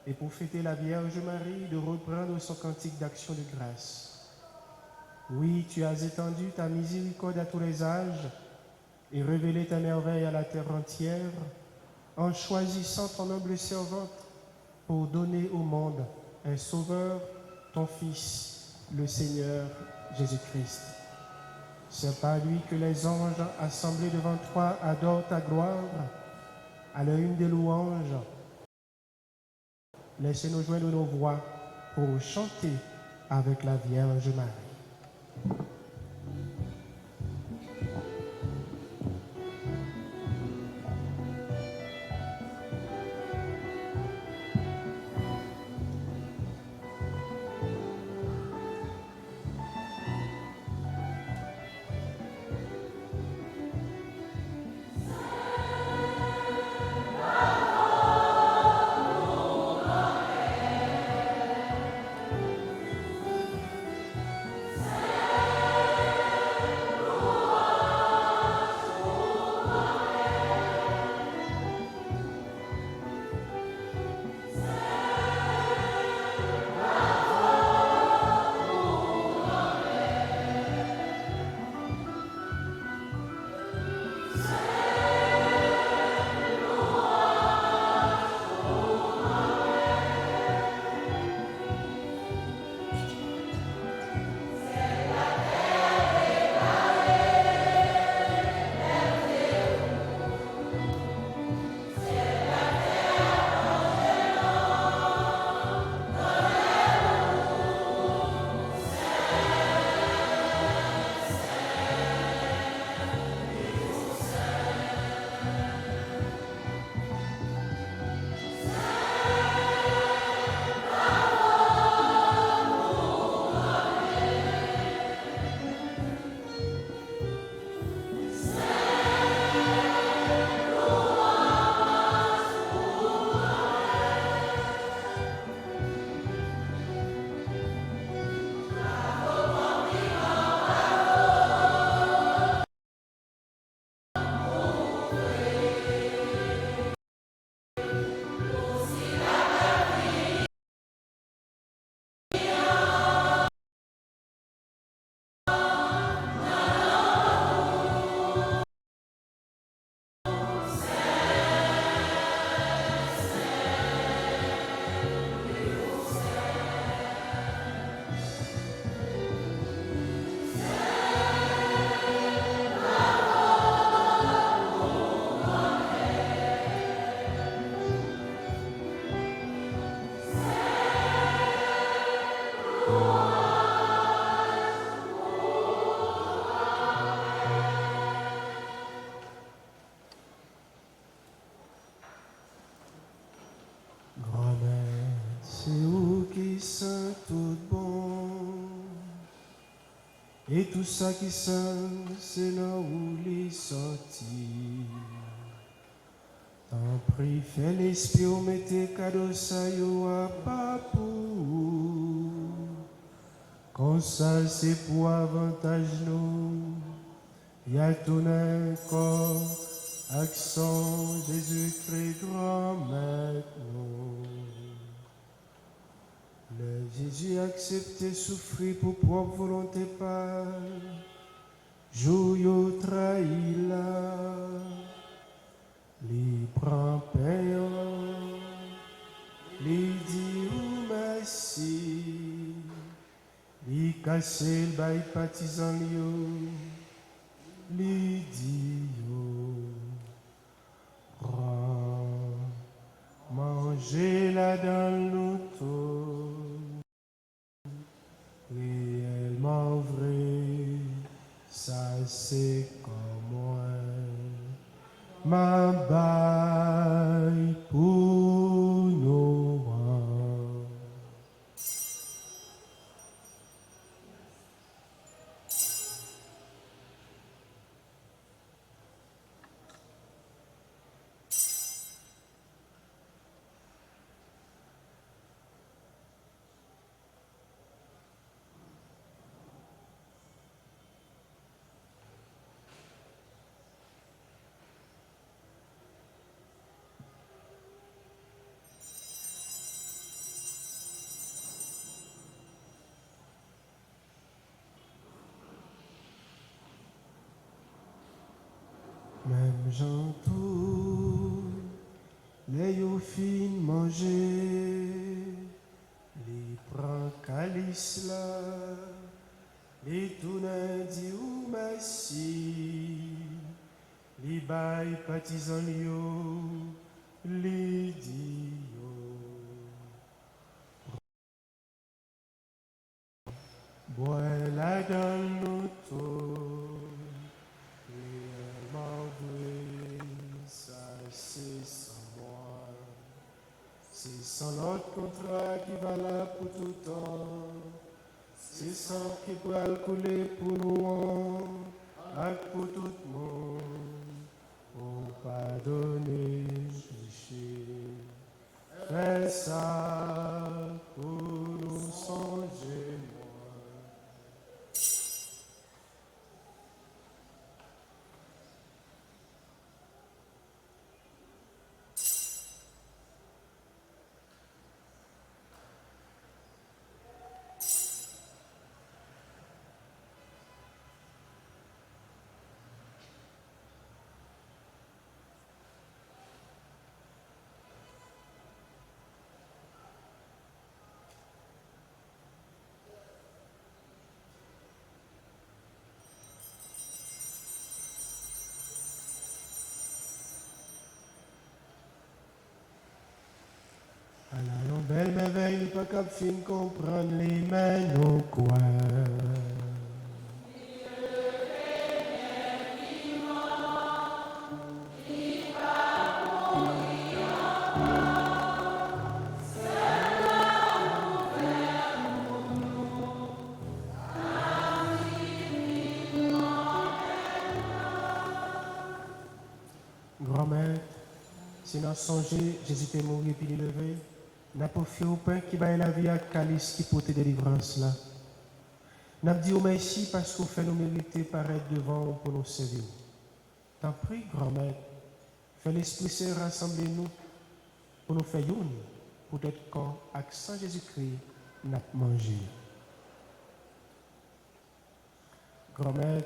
et pour fêter la Vierge Marie, de reprendre son cantique d'action de grâce. Oui, tu as étendu ta miséricorde à tous les âges et révélé ta merveille à la terre entière en choisissant ton humble servante pour donner au monde un sauveur, ton Fils, le Seigneur Jésus-Christ. C'est par lui que les anges assemblés devant toi adorent ta gloire. À la une des louanges, laissez-nous joindre nos voix pour chanter avec la Vierge Marie. Et tout ça qui sonne, c'est là où les sortis. T'en prie, fais l'esprit, mettez cadeau ça yo à papou. Comme ça, c'est pour avantage nous. Y'a ton corps, accent Jésus-Christ grand maître nous. Le Jésus a accepté souffrir pour propre volonté par Jou yo trahi la, li prend pain, li dit ou merci, li casse le bail partisan yo, li dit yo, prends, mangez la dans l'auto, réellement vrai, ça c'est comme moi. Ma baille pour nous. Même gens tout, les yo fin manger, les prend calice là, les tournent dit ou merci, les bail partisan yo, les dit yo. Bois la dans l'auto. C'est sans moi, c'est sans l'autre contrat qui va là pour tout le temps, c'est sans qui peut couler pour nous, et pour tout le monde, pour pardonner, péché, fais ça pour nous songer. Alors, belle merveille, pas qu'à fin comprendre les mains au coin. Grand-mère, si nous songé, j'hésitais à mourir puis lever. N'a pas fait au pain qui baille la vie à calice qui porte délivrance là. N'a dit au merci parce qu'on fait nous mériter paraître devant pour nous servir. T'en prie, grand-mère, fais l'Esprit Saint rassembler nous pour nous faire une, pour être quand, accent Jésus-Christ, n'a mangé. Grand-mère,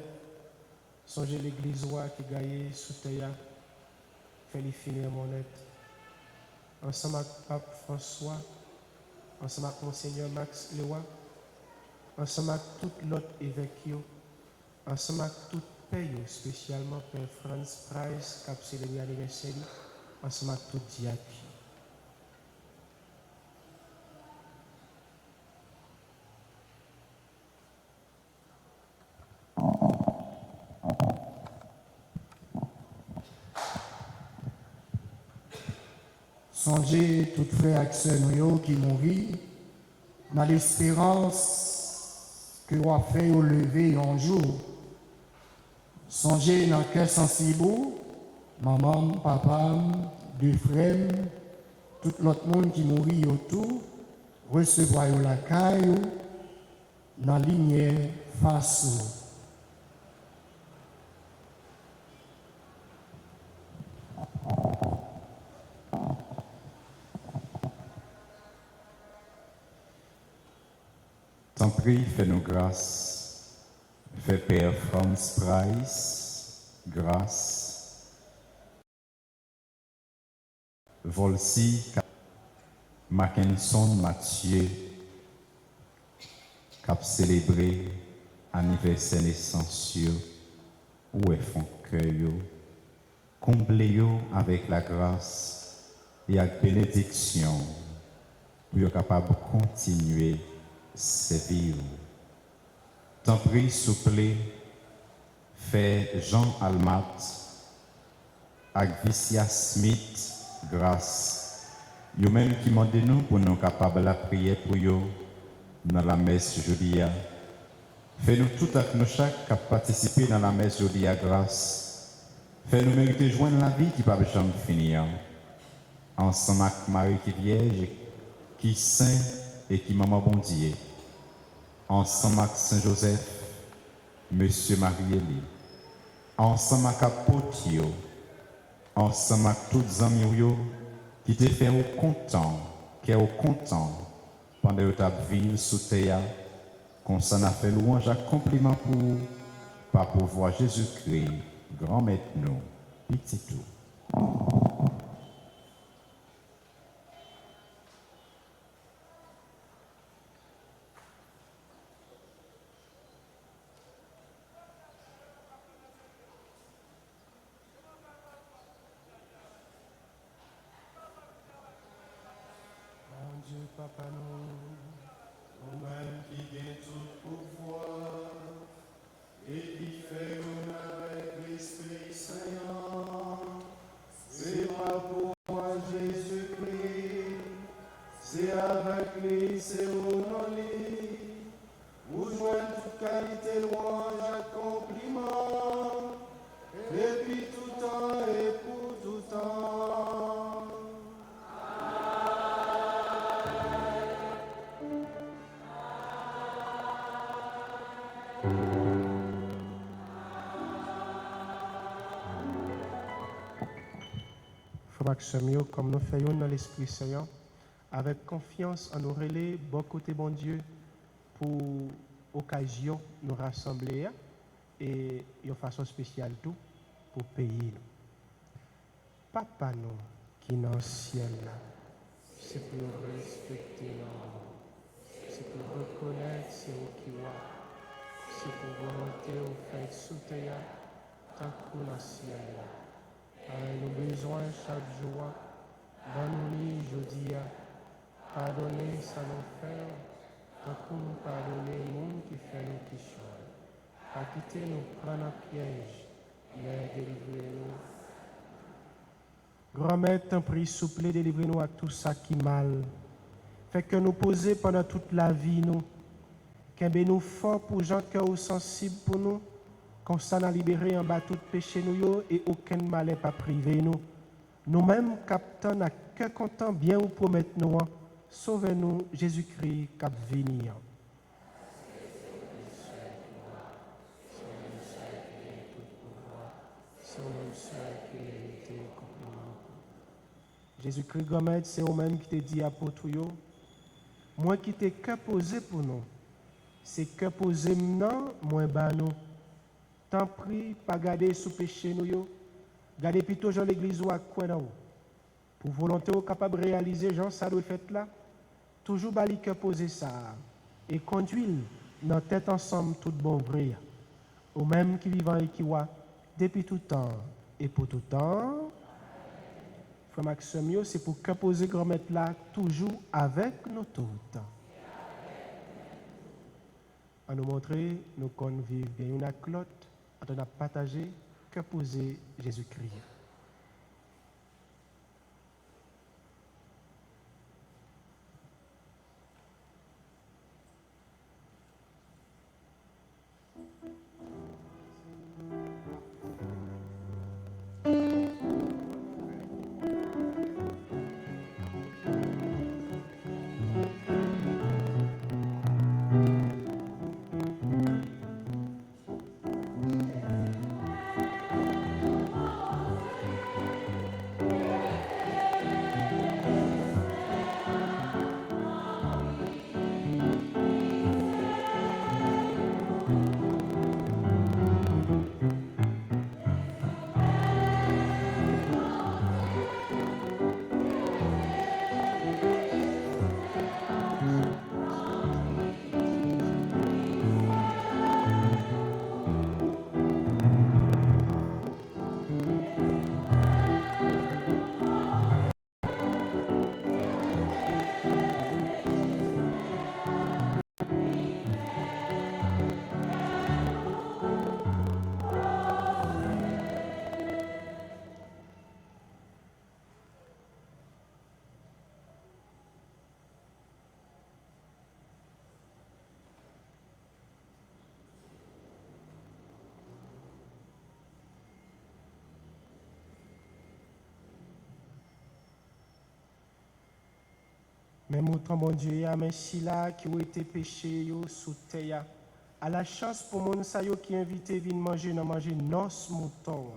songez l'église qui gagne sous terre, fait les finir mon lettre. Ensemble avec Pape François, ensemble avec Monseigneur Max Lewa, ensemble avec tout l'autre évêque, ensemble avec tout pays, spécialement Père Franz Price, qui a célébré l'anniversaire, ensemble avec tout diacre. Songez tout frère et sœur qui mourit, dans l'espérance que vous avez fait au lever un jour. Songez dans le cœur sensible, maman, papa, deux frères, tout l'autre monde qui mourit autour, recevoir la caille dans la lumière face. T'en prie, fais-nous grâce. fait Père Franz Price, grâce. Volsi Mackinson Mathieu, cap célébré anniversaire naissance, où est font cœur, comblé avec la grâce et avec bénédiction, pour être capable de continuer ses vies. Tant pis, souple, fait Jean Almat, avec Vicia Smith, grâce. Yo même qui demandent nous pour nous capables de la prière pour eux dans la messe jeudi. Fais-nous tout avec nous chaque qui participer dans la messe jeudi à grâce. Fais-nous mériter joindre la vie qui ne peut jamais finir. Ensemble avec Marie qui est vierge, qui est saint et qui est maman bon Dieu. Ensemble avec Saint-Joseph, Monsieur Marie-Élie. Ensemble avec Apotio. Ensemble avec tous les amis qui te fait au content, qui est au content pendant que tu as vécu sous terre. Qu'on s'en a fait louange à compliment pour par pouvoir Jésus-Christ, grand maître nous, petit tout. Mon Dieu, Papa, nous, nous-mêmes qui gagne tout pouvoir et qui fait avec l'Esprit Saint, c'est pas pour moi Jésus-Christ, c'est avec lui, c'est au nom de lui, vous joignez toute qualité, louange, accomplissement, depuis tout temps et pour tout temps. Maximio, comme nous faisons dans l'Esprit Saint, avec confiance en nous relais, bon côté bon Dieu, pour occasion nous rassembler et de façon spéciale tout pour payer. Papa nous qui est dans le ciel, c'est pour respecter nous, c'est pour reconnaître c'est où qui va, c'est pour volonté au fait sous terre, tant que dans le ciel. Nous besoin chaque jour, donne-nous aujourd'hui, pardonnez ça nous fait, tant que nous pardonnez le monde qui fait nous qui chouent. Pas quitter nous prendre un piège, mais délivrez-nous. Grand-mère, t'en prie, souple, délivrez-nous à tout ça qui mal. Fait que nous poser pendant toute la vie, nous, qu'un nous fort pour gens qui sont sensibles pour nous, qu'on s'en a libéré en bas tout péché nous et aucun mal n'est pas privé nous. Nous-mêmes, captant, à que content bien ou promettre nous, sauvez-nous, Jésus-Christ, cap venir. Jésus-Christ, grand-mère, c'est vous-même qui te dit apôtre, moi qui t'ai que posé pour nous, c'est que posé maintenant, moi bas nous. Tant pis, pas garder sous péché nous, gardez plutôt dans l'église ou à quoi dans pour volonté ou capable de réaliser Jean ça doit fait là, toujours bali que poser ça et conduire dans tête ensemble tout bon vrai, au même qui vivant et qui voit depuis tout temps et pour tout temps. Frère Maximio, c'est pour que poser grand-mère là toujours avec nous toutes. À nous montrer, nous qu'on vivons bien une avec l'autre, on a partagé que poser Jésus-Christ. Mais mouton bon Dieu, mais Chila qui ont été péché yo sous terre. À la chance pour mon sa yo qui invité vinn manger nos mouton.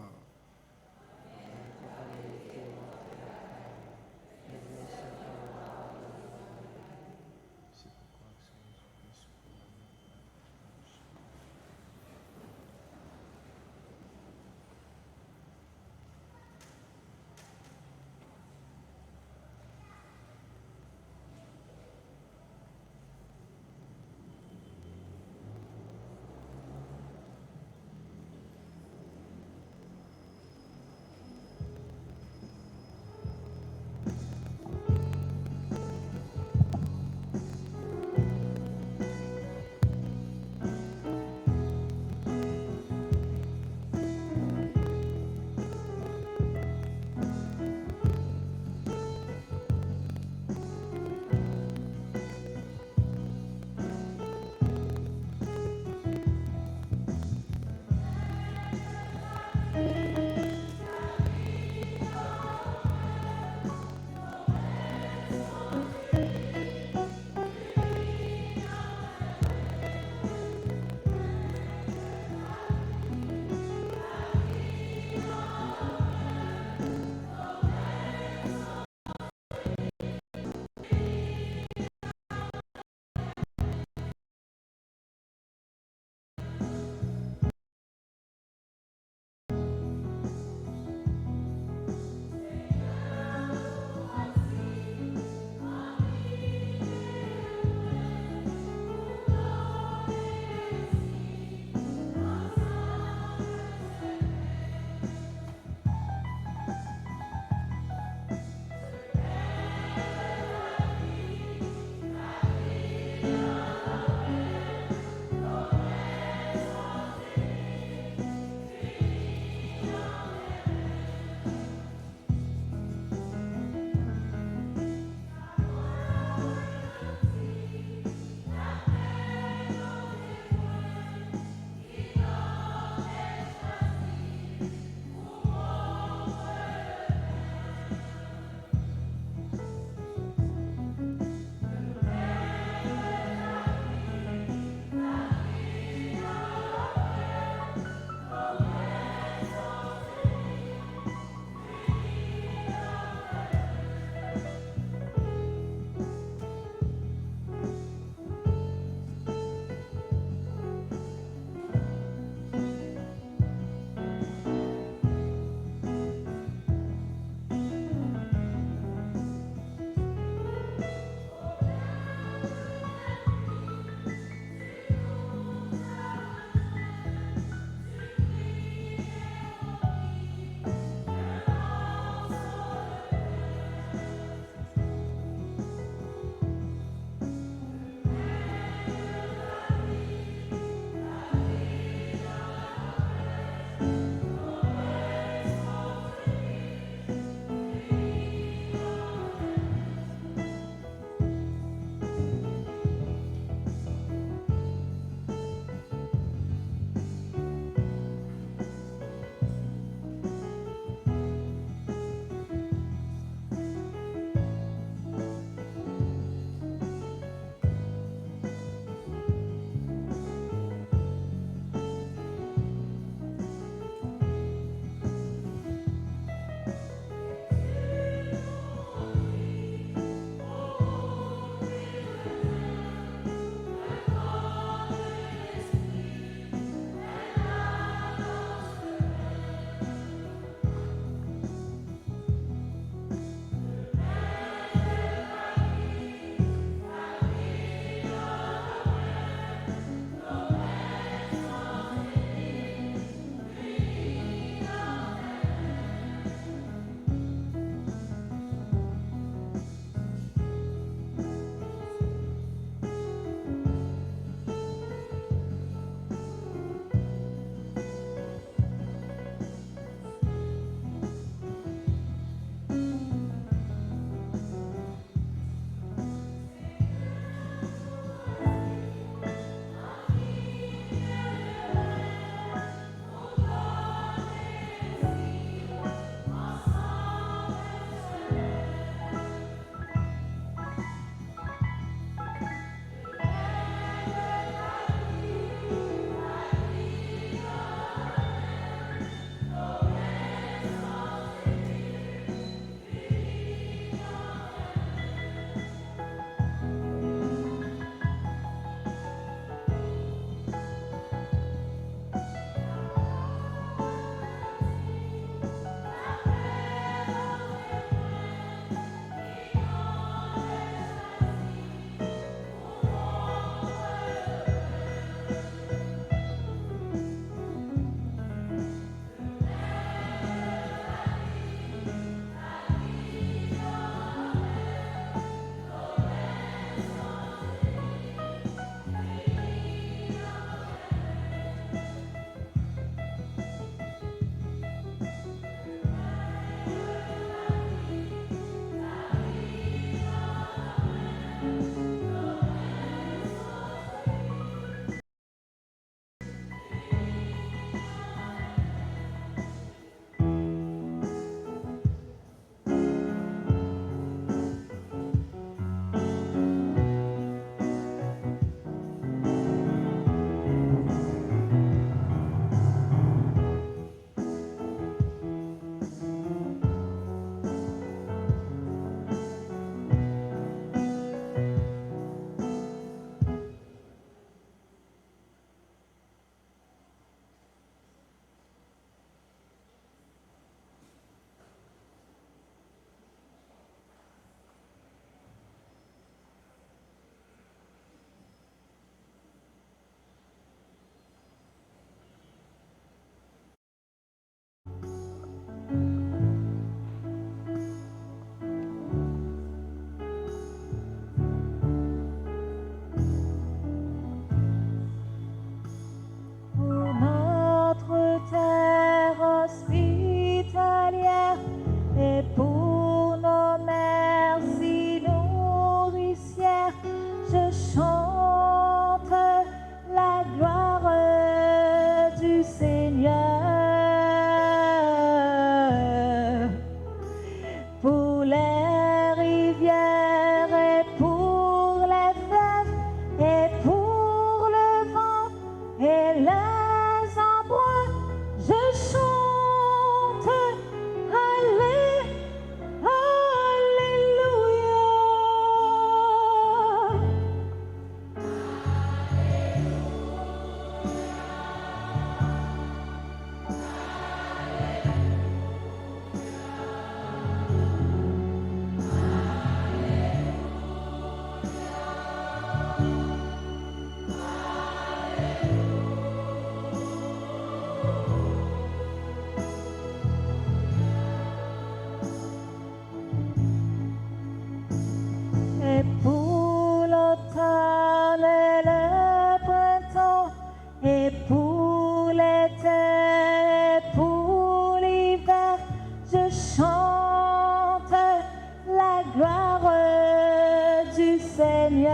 Seigneur.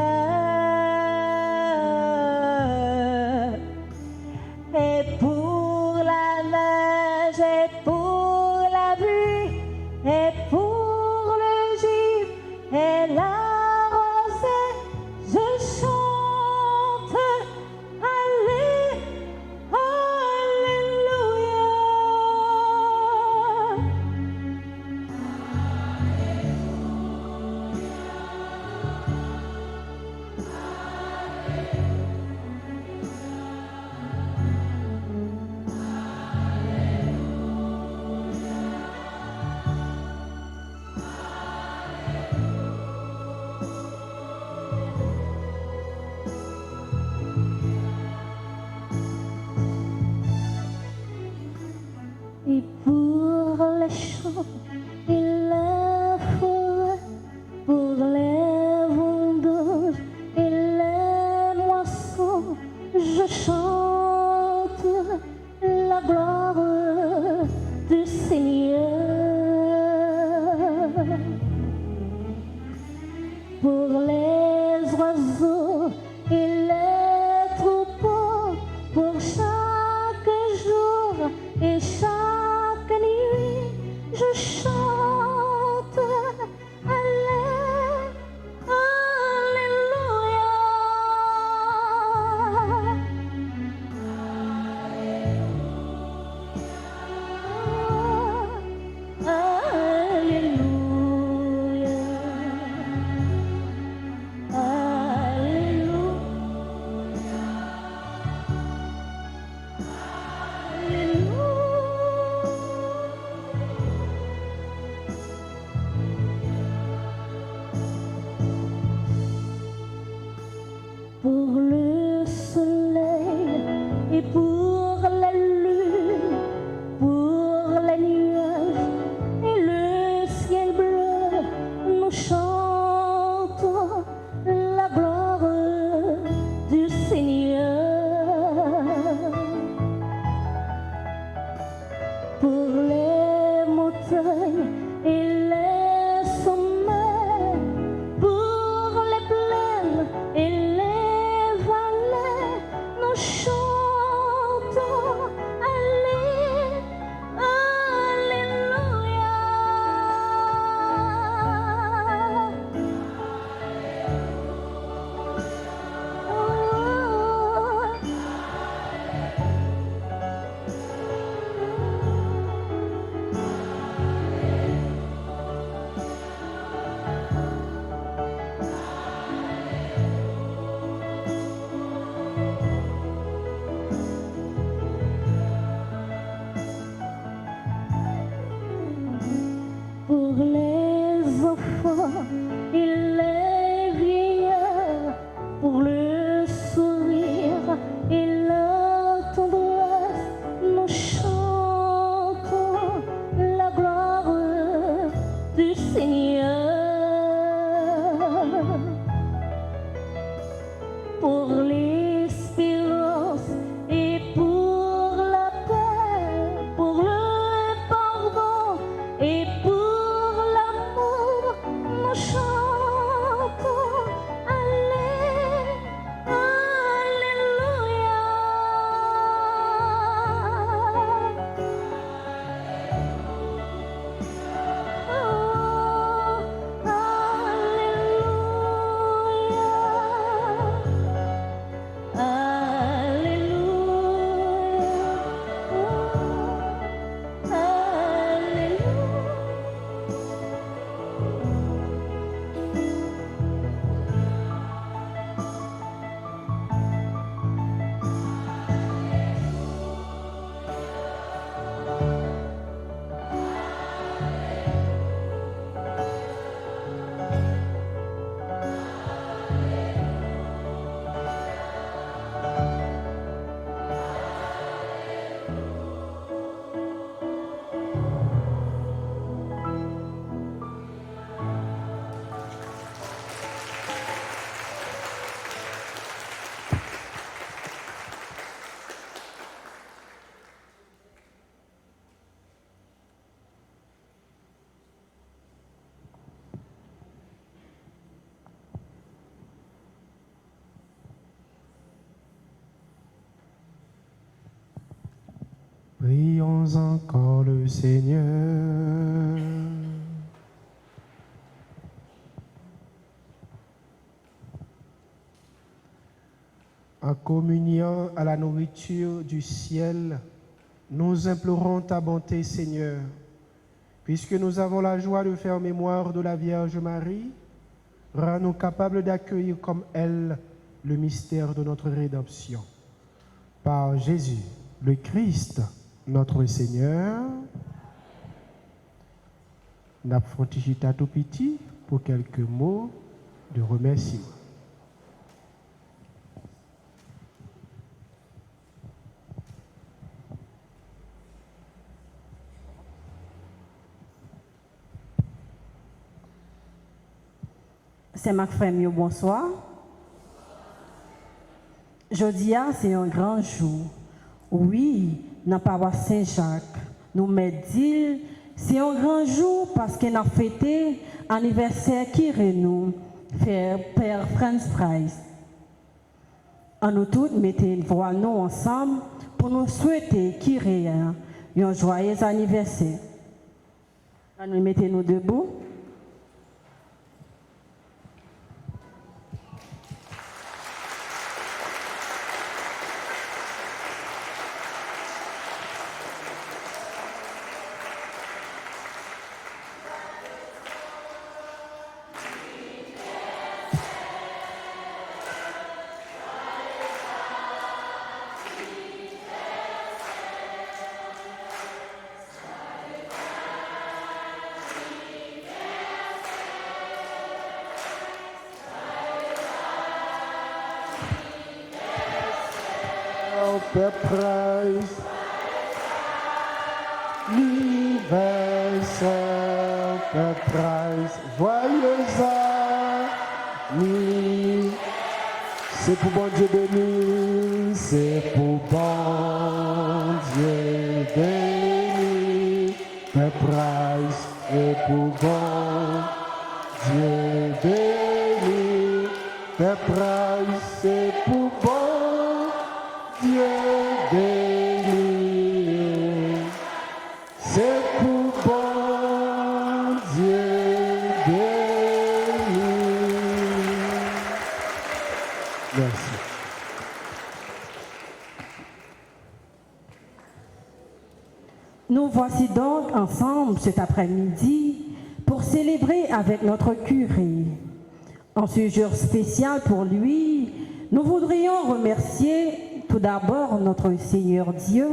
Et pour la neige, et pour la pluie, et pour le givre, et la rosée, je chante. Et pour les champs et la forêt, pour les vendanges et les moissons, je chante la gloire du Seigneur. Pour les oiseaux et les troupeaux, pour chaque jour et chaque nuit, je chante. Alléluia. Alléluia. Prions encore le Seigneur. En communiant à la nourriture du ciel, nous implorons ta bonté, Seigneur. Puisque nous avons la joie de faire mémoire de la Vierge Marie, rends-nous capables d'accueillir comme elle le mystère de notre rédemption. Par Jésus, le Christ, notre Seigneur. N'affrontichita tout petit pour quelques mots de remerciement. C'est ma famille, bonsoir. Jeudi, c'est un grand jour. Oui, dans la paroisse Saint-Jacques, nous mettons, c'est un grand jour parce qu'on a fêté l'anniversaire qui nous Père Franz Price. En nous tous, mettons une voix nous ensemble pour nous souhaiter qu'il y ait un joyeux anniversaire. Nous mettons-nous debout. Père Price, l'universel Père Price, joyeux anniversaire. C'est pour bon Dieu béni, c'est pour bon Dieu béni. Père Price, c'est pour bon Dieu béni. Père Price, c'est pour bon Dieu béni, c'est pour bon Dieu béni. Merci. Nous voici donc ensemble cet après-midi pour célébrer avec notre curé. En ce jour spécial pour lui, nous voudrions remercier tout d'abord notre Seigneur Dieu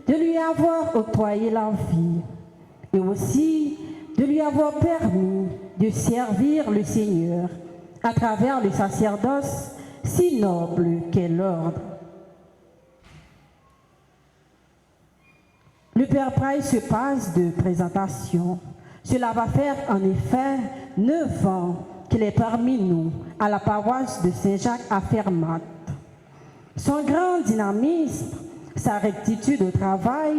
de lui avoir octroyé la vie et aussi de lui avoir permis de servir le Seigneur à travers le sacerdoce si noble qu'est l'ordre. Le Père Price se passe de présentation. Cela va faire en effet 9 ans qu'il est parmi nous à la paroisse de Saint-Jacques à Fermat. Son grand dynamisme, sa rectitude au travail,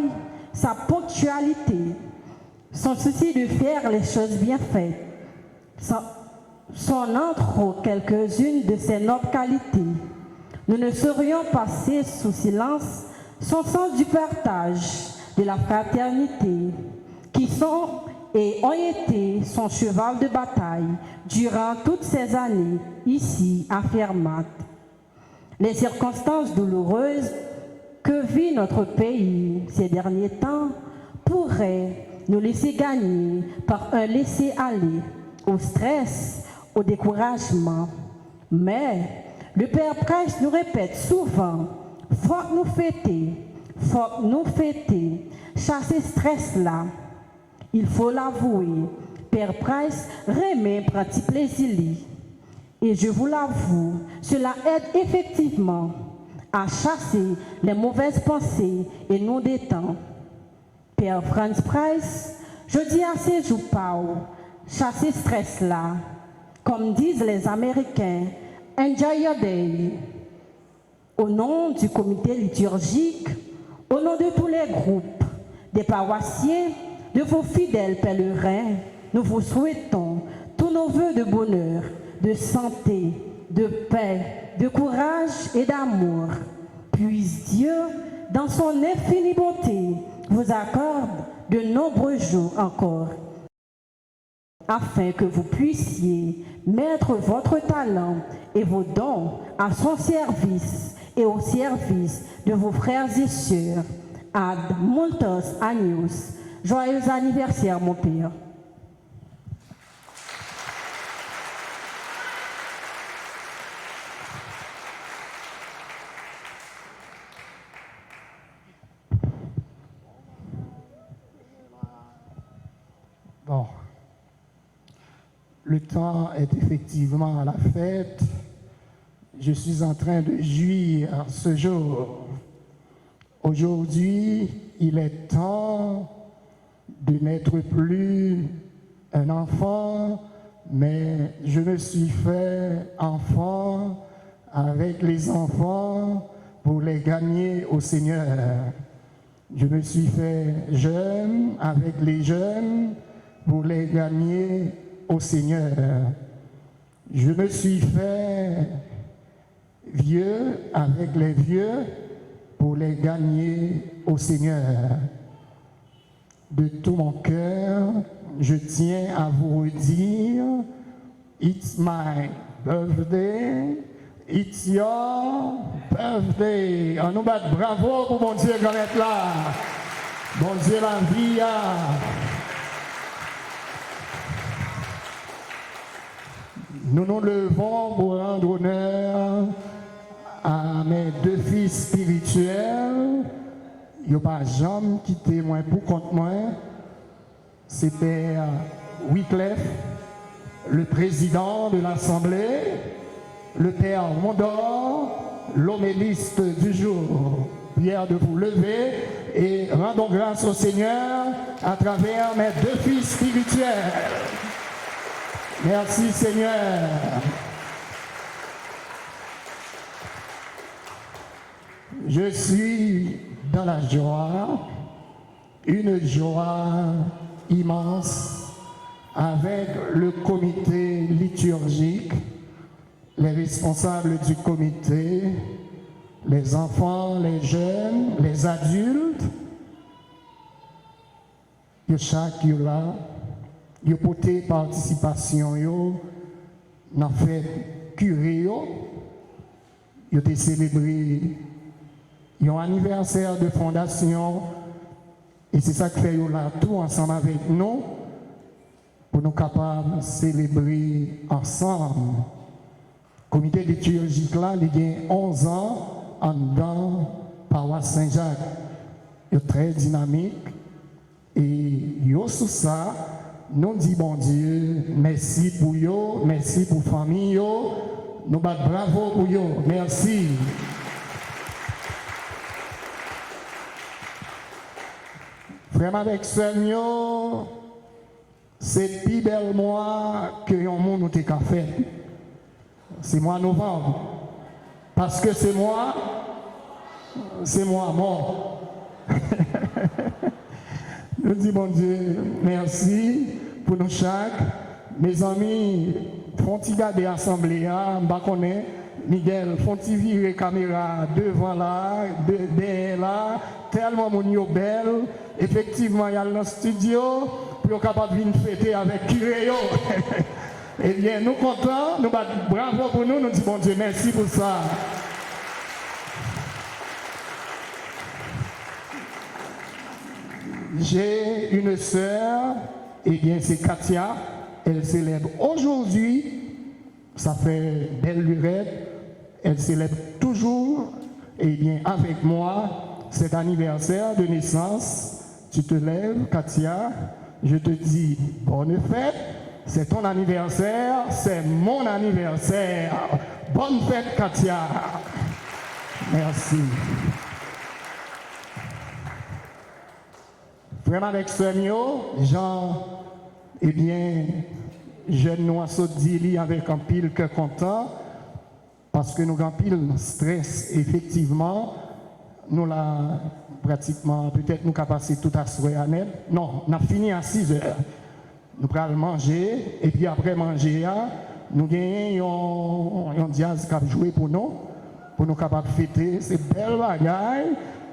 sa ponctualité, son souci de faire les choses bien faites, sont entre quelques-unes de ses nobles qualités. Nous ne saurions passer sous silence son sens du partage, de la fraternité, qui sont et ont été son cheval de bataille durant toutes ces années ici à Fermat. Les circonstances douloureuses que vit notre pays ces derniers temps pourraient nous laisser gagner par un laisser-aller au stress, au découragement. Mais le Père Price nous répète souvent, faut que nous fêter, chasser stress là. Il faut l'avouer, Père Price remet petit plaisir. Et je vous l'avoue, cela aide effectivement à chasser les mauvaises pensées et nous détend. Père Franz Price, je dis à ces jours chasser stress là. Comme disent les Américains, enjoy your day. Au nom du comité liturgique, au nom de tous les groupes, des paroissiens, de vos fidèles pèlerins, nous vous souhaitons tous nos vœux de bonheur, de santé, de paix, de courage et d'amour. Puisse Dieu, dans son infinie bonté, vous accorde de nombreux jours encore, afin que vous puissiez mettre votre talent et vos dons à son service et au service de vos frères et sœurs. Ad multos años. Joyeux anniversaire, mon père. Bon, le temps est effectivement à la fête. Je suis en train de jouir ce jour. Aujourd'hui, il est temps de n'être plus un enfant, mais je me suis fait enfant avec les enfants pour les gagner au Seigneur. Je me suis fait jeune avec les jeunes pour les gagner au Seigneur. Je me suis fait vieux avec les vieux pour les gagner au Seigneur. De tout mon cœur, je tiens à vous redire, it's my birthday, it's your birthday. On nous bat bravo pour mon Dieu grand être là. Bon Dieu la vie. Nous nous levons pour rendre honneur à mes deux fils spirituels. Il n'y a pas jamais quitté moi pour contre moi. C'est Père Wycliffe, le président de l'Assemblée, le Père Mondor, l'homéliste du jour. Prière de vous lever et rendons grâce au Seigneur à travers mes deux fils spirituels. Merci Seigneur. Je suis dans la joie, une joie immense avec le comité liturgique, les responsables du comité, les enfants, les jeunes, les adultes. Que chaque là, yo porté participation yo dans fête curé yo été célébré un anniversaire de fondation et c'est ça que fait yo là tout ensemble avec nous pour nous capables de célébrer ensemble. Comité liturgique là, il y a 11 ans en dedans paroisse Saint-Jacques. Il est très dynamique et yo sous ça nous dit bon Dieu, merci pour yo, merci pour famille yo, nous battons bravo pour yo, merci. Frère avec Seigneur, c'est plus bel mois que un monde nous t'a fait. C'est mois novembre. Parce que c'est moi mort. Nous disons bon Dieu, merci pour nous chaque. Mes amis, font-ils garder l'assemblée, Miguel, font-ils virer caméra devant là, derrière là, tellement mon yo belle. Effectivement, il y a le studio, pour capable de venir fêter avec Kiréo. Eh bien, nous contents, nous battons bravo pour nous, nous disons bon Dieu, merci pour ça. J'ai une sœur, eh bien c'est Katia, elle célèbre aujourd'hui, ça fait belle lurette, elle célèbre toujours, eh bien avec moi, cet anniversaire de naissance. Tu te lèves, Katia, je te dis bonne fête, c'est ton anniversaire, c'est mon anniversaire. Bonne fête, Katia. Merci. Vraiment avec Seigneur, Jean, eh bien, jeune nous dit avec un pile que content, parce que nous avons pile stress, effectivement, nous là, pratiquement, peut-être nous avons passé tout à soirée à net. Non, on a fini à 6 heures. Nous allons manger, et puis après manger, nous gagnons un jazz qui a joué pour nous capables de fêter ces belles bagailles.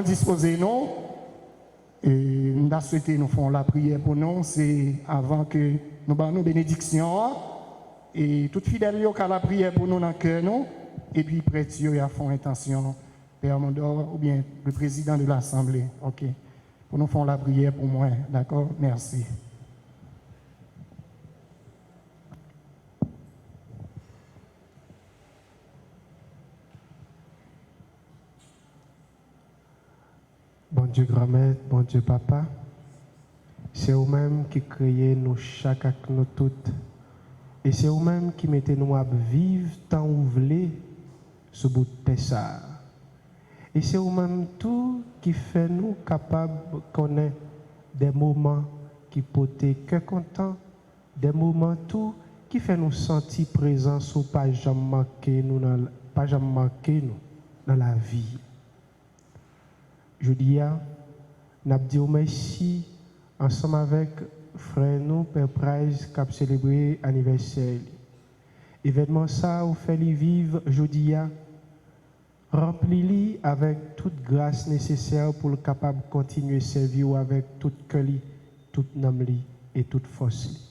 nous disposer, non? Et nous avons souhaité nous faire la prière pour nous, c'est avant que nous avons nos bénédictions. Et tout fidèle qui a la prière pour nous dans le cœur, nous. Et puis prêtre, il a fait intention, Père Mondor, ou bien le président de l'Assemblée. OK. Pour nous faire la prière pour moi. D'accord? Merci. Bon Dieu grand-mère, bon Dieu papa, c'est vous-même qui créez nous chaque avec nous toutes. Et c'est vous-même qui mettez nous à vivre tant vous voulez ce bout de terre ça. Et c'est vous-même tout qui fait nous capables de connaître des moments qui portent cœur content, des moments tout qui fait nous sentir présents ou pas jamais manquer nous dans la vie. Je dis, nous disons merci ensemble avec frère nous, Père Price, qui a célébré l'anniversaire. Événement ça, vous fait vivre, je dis, remplis-le avec toute grâce nécessaire pour le capable de continuer à servir avec toute cœur, toute âme et toute force.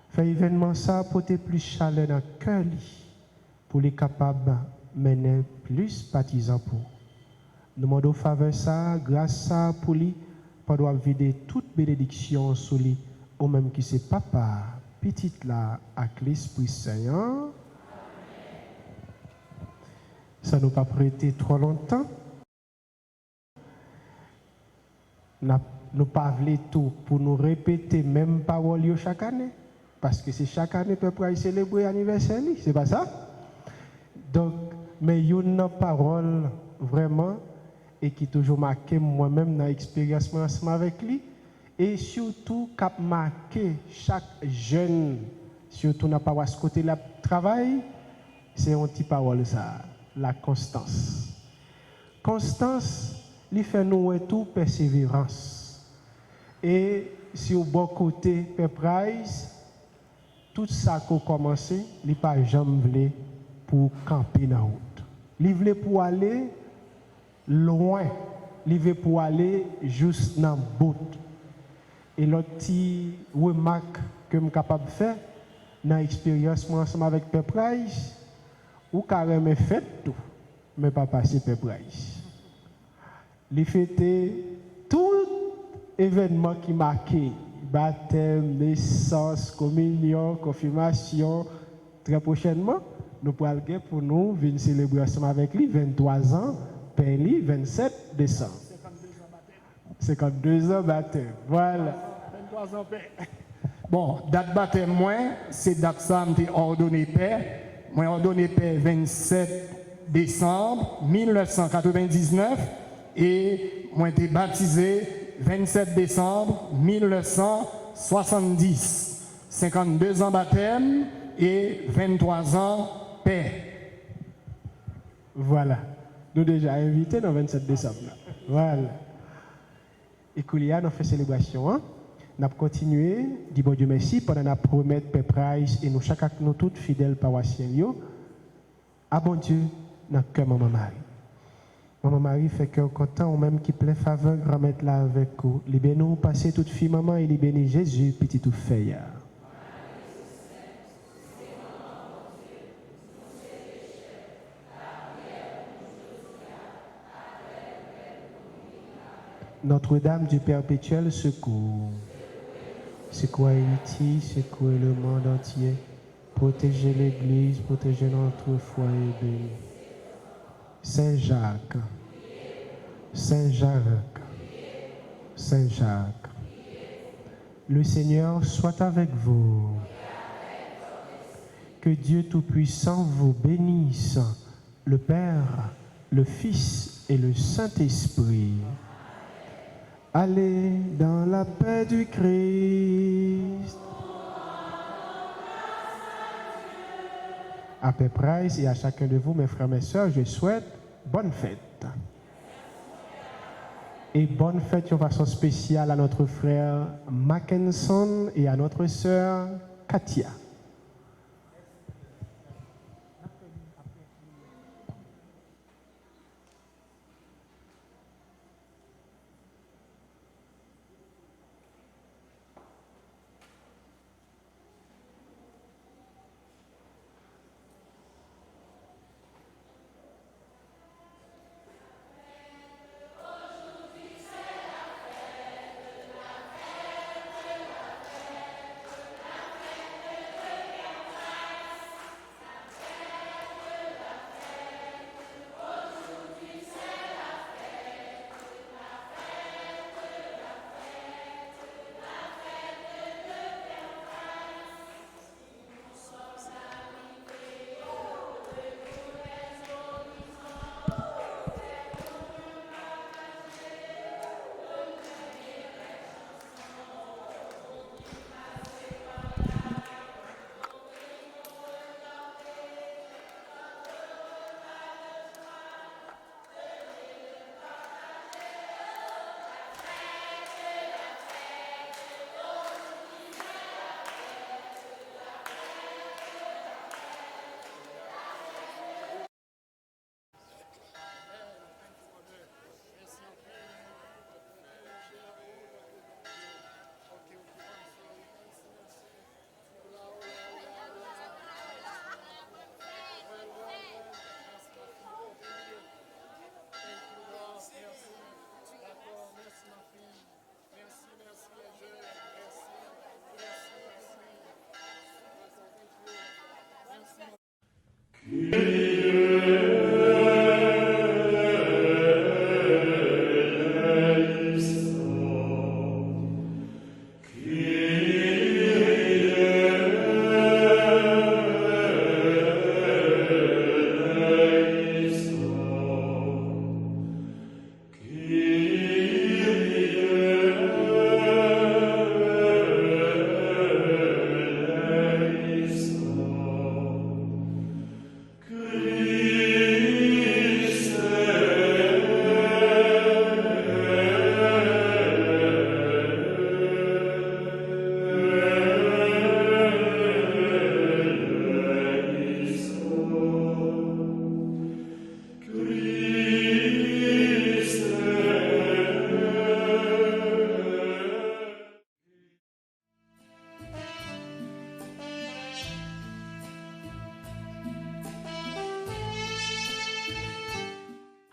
Fait événement ça, porter plus chaleur dans le cœur pour les capables de mener plus partisans pour. Nous demandons faveur ça, grâce ça pour lui, pour vider toute bénédiction sur lui, au même qui c'est papa, petite là, avec l'Esprit Saint. Ça nous pas prêté trop longtemps. Nous pas voulu tout pour nous répéter même parole chaque année, parce que c'est chaque année peuple a célébrer l'anniversaire, c'est pas ça? Donc, mais une parole vraiment et qui toujours marqué moi-même dans l'expérience ensemble avec lui et surtout qui a marqué chaque jeune, surtout dans pas ce côté là travail, c'est une petite parole ça, la constance. Constance, il fait nous tout persévérance. Et si au bon côté Père Price, tout ça qu'on commencé, il pas jamais voulu pour camper dans la route. Il voulait pour aller loin, il veut pour aller juste dans le bout. Et l'autre petit remarque que je suis capable de faire dans l'expérience ensemble avec Père Price, ou carrément fait tout, mais pas passer Père Price. Il fêtait tout événement qui marquait, baptême, naissance, communion, confirmation. Très prochainement, nous pourrons pour nous venir célébrer ensemble avec lui 23 ans. Père 27 décembre. 52 ans baptême. Voilà. 23 ans père. Bon, date baptême moi, c'est date ça m'était ordonné père. Moi ordonné père 27 décembre 1999 et moi été baptisé 27 décembre 1970. 52 ans baptême et 23 ans père. Voilà. Nous déjà invités dans le 27 décembre. Voilà. Et Koulia, nous fait célébration. Hein? Nous avons continué, dit bon Dieu merci, pendant nous promettre Père Price et nous, chacun nous toutes fidèles paroissiens. Ah bon Dieu, dans le cœur Maman Marie. Maman Marie fait cœur content, ou même qui plein faveur, remettre là avec vous. Les bénis, passer toute fille maman et les bénis Jésus, petit tout fait. Notre-Dame du Perpétuel Secours, secouez Haïti, secouez le monde entier, protégez l'Église, protégez notre foyer béni. Saint Jacques, Saint Jacques, Saint Jacques, le Seigneur soit avec vous. Que Dieu Tout-Puissant vous bénisse, le Père, le Fils et le Saint-Esprit. Allez dans la paix du Christ. À Père Price et à chacun de vous, mes frères et mes sœurs, je souhaite bonne fête. Et bonne fête de façon spéciale à notre frère Mackenson et à notre sœur Katia.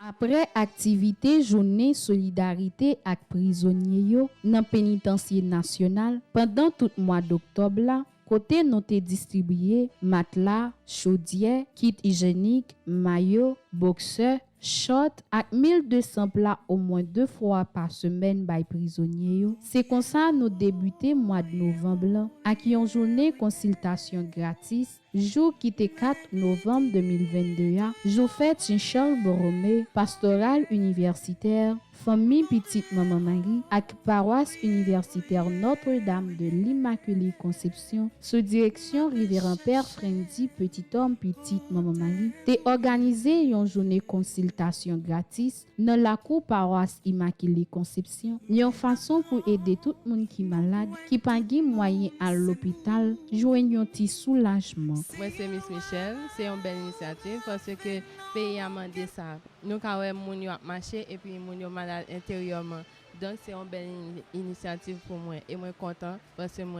Après activité journée solidarité ak prisonnier yo dans pénitencier national pendant tout mois d'octobre là, côté nous te distribué matelas, chaudière, kit hygiénique, maillot, boxeur, short ak 1200 plats au moins 2 fois par semaine by prisonnier yo. C'est comme ça nous débuté mois de novembre là, ak yon journée consultation gratis jour qui était 4 novembre 2022, jour fête Saint-Charles Borromée, pastoral universitaire, famille petite Maman Marie, ak paroisse universitaire Notre-Dame de l'Immaculée Conception, sous direction Révérend Père Frendy Petit Homme Petite Maman Marie, t'es organisé une journée consultation gratis dans la cour paroisse Immaculée Conception, une façon pour aider tout le monde qui malade, qui pas moyen à l'hôpital, joindre un petit soulagement. Moi, c'est Miss Michel. C'est une belle initiative parce que le pays a demandé ça. Nous, quand on a marché et puis on a malade intérieurement. Donc, c'est une belle initiative pour moi. Et moi, content parce que moi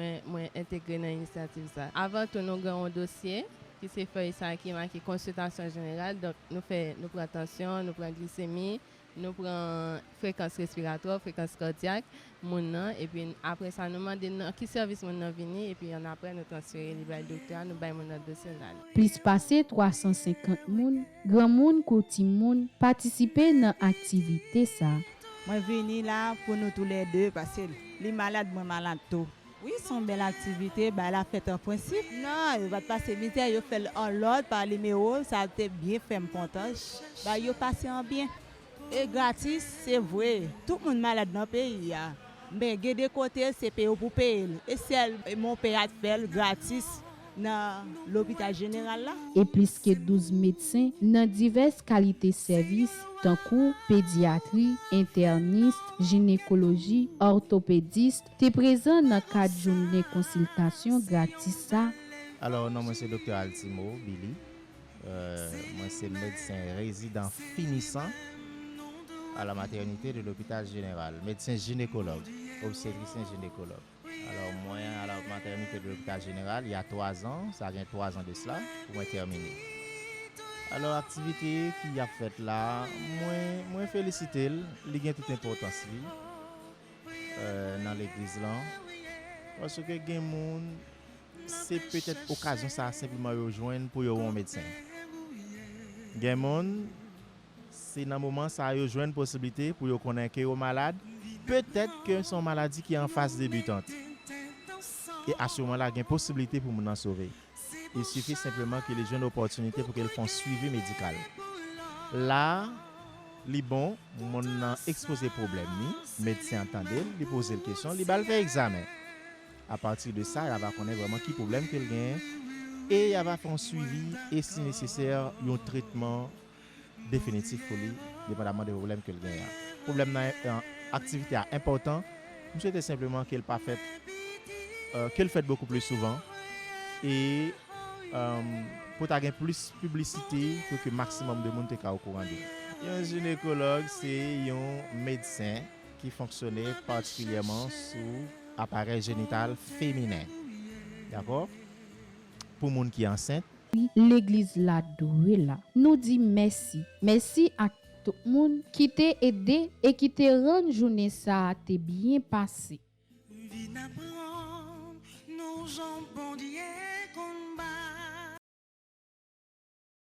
intégré dans l'initiative. Avant tout, nous avons un dossier qui s'est fait ça, qui est marqué consultation générale. Donc, nous prenons attention, nous prenons glycémie, nous prenons fréquence respiratoire, fréquence cardiaque, et puis après ça, nous demandons qui service mon venu et puis après nous transférer le docteur, nous baillons notre dossier. Plus passé 350 moun, grand moun, petit moun, participer dans l'activité ça. Moi venu là pour nous tous les deux parce que les malades, moi malade tout. Oui, c'est une belle activité, elle a fait un principe. Non, il va passer vite, il fait en l'ordre par les méos, ça a été bien fait un pontage. Il a passé en bien. Et gratis, c'est vrai. Tout le monde malade dans le pays. Mais il y a des côtés, c'est payé pour payer. Et c'est mon pays a fait gratis dans l'hôpital général. Là. Et plus que 12 médecins dans diverses qualités de services, tant que pédiatrie, interniste, gynécologie, orthopédiste, t'es présent dans 4 journées de consultation gratis. Ça. Alors, non, moi c'est Dr Altimo Billy. Moi c'est médecin résident finissant à la maternité de l'hôpital général, médecin gynécologue, obstétricien gynécologue. Alors moi à la maternité de l'hôpital général, il y a 3 ans, ça vient 3 ans de cela, pour moi terminer. Alors l'activité qu'il a faite là, moi féliciter, il y a toute importance dans l'église là, parce que les gens, c'est peut-être occasion ça simplement rejoindre pour un médecin. Les gens, c'est dans le moment ça a une possibilité pour connaître qu'ils sont malades. Peut-être que son maladie qui est en phase débutante. Et à ce moment-là, il y a une possibilité pour nous en sauver. Il suffit simplement que les jeunes opportunités pour qu'ils fassent suivi médical. Là, les bons, on a exposé le problème. Le médecin entendait, il pose la question, il va faire examen. À partir de ça, il va connaître vraiment qui problème qu'il a. Et il va faire un suivi et si nécessaire, un traitement définitif pour lui, dépendamment des problèmes qu'il a. Le problème activité important, je souhaite simplement qu'elle pas fait, qu'elle fait beaucoup plus souvent et pour avoir plus de publicité pour que le maximum de monde soit au courant de. Un gynécologue, c'est un médecin qui fonctionnait particulièrement sous appareil génital féminin. D'accord? Pour les gens qui sont enceintes. L'église la douée là, nous dit merci. Merci à tout le monde qui t'a aidé et qui t'a rendu journée ça t'est bien passé. Nos jambes bandit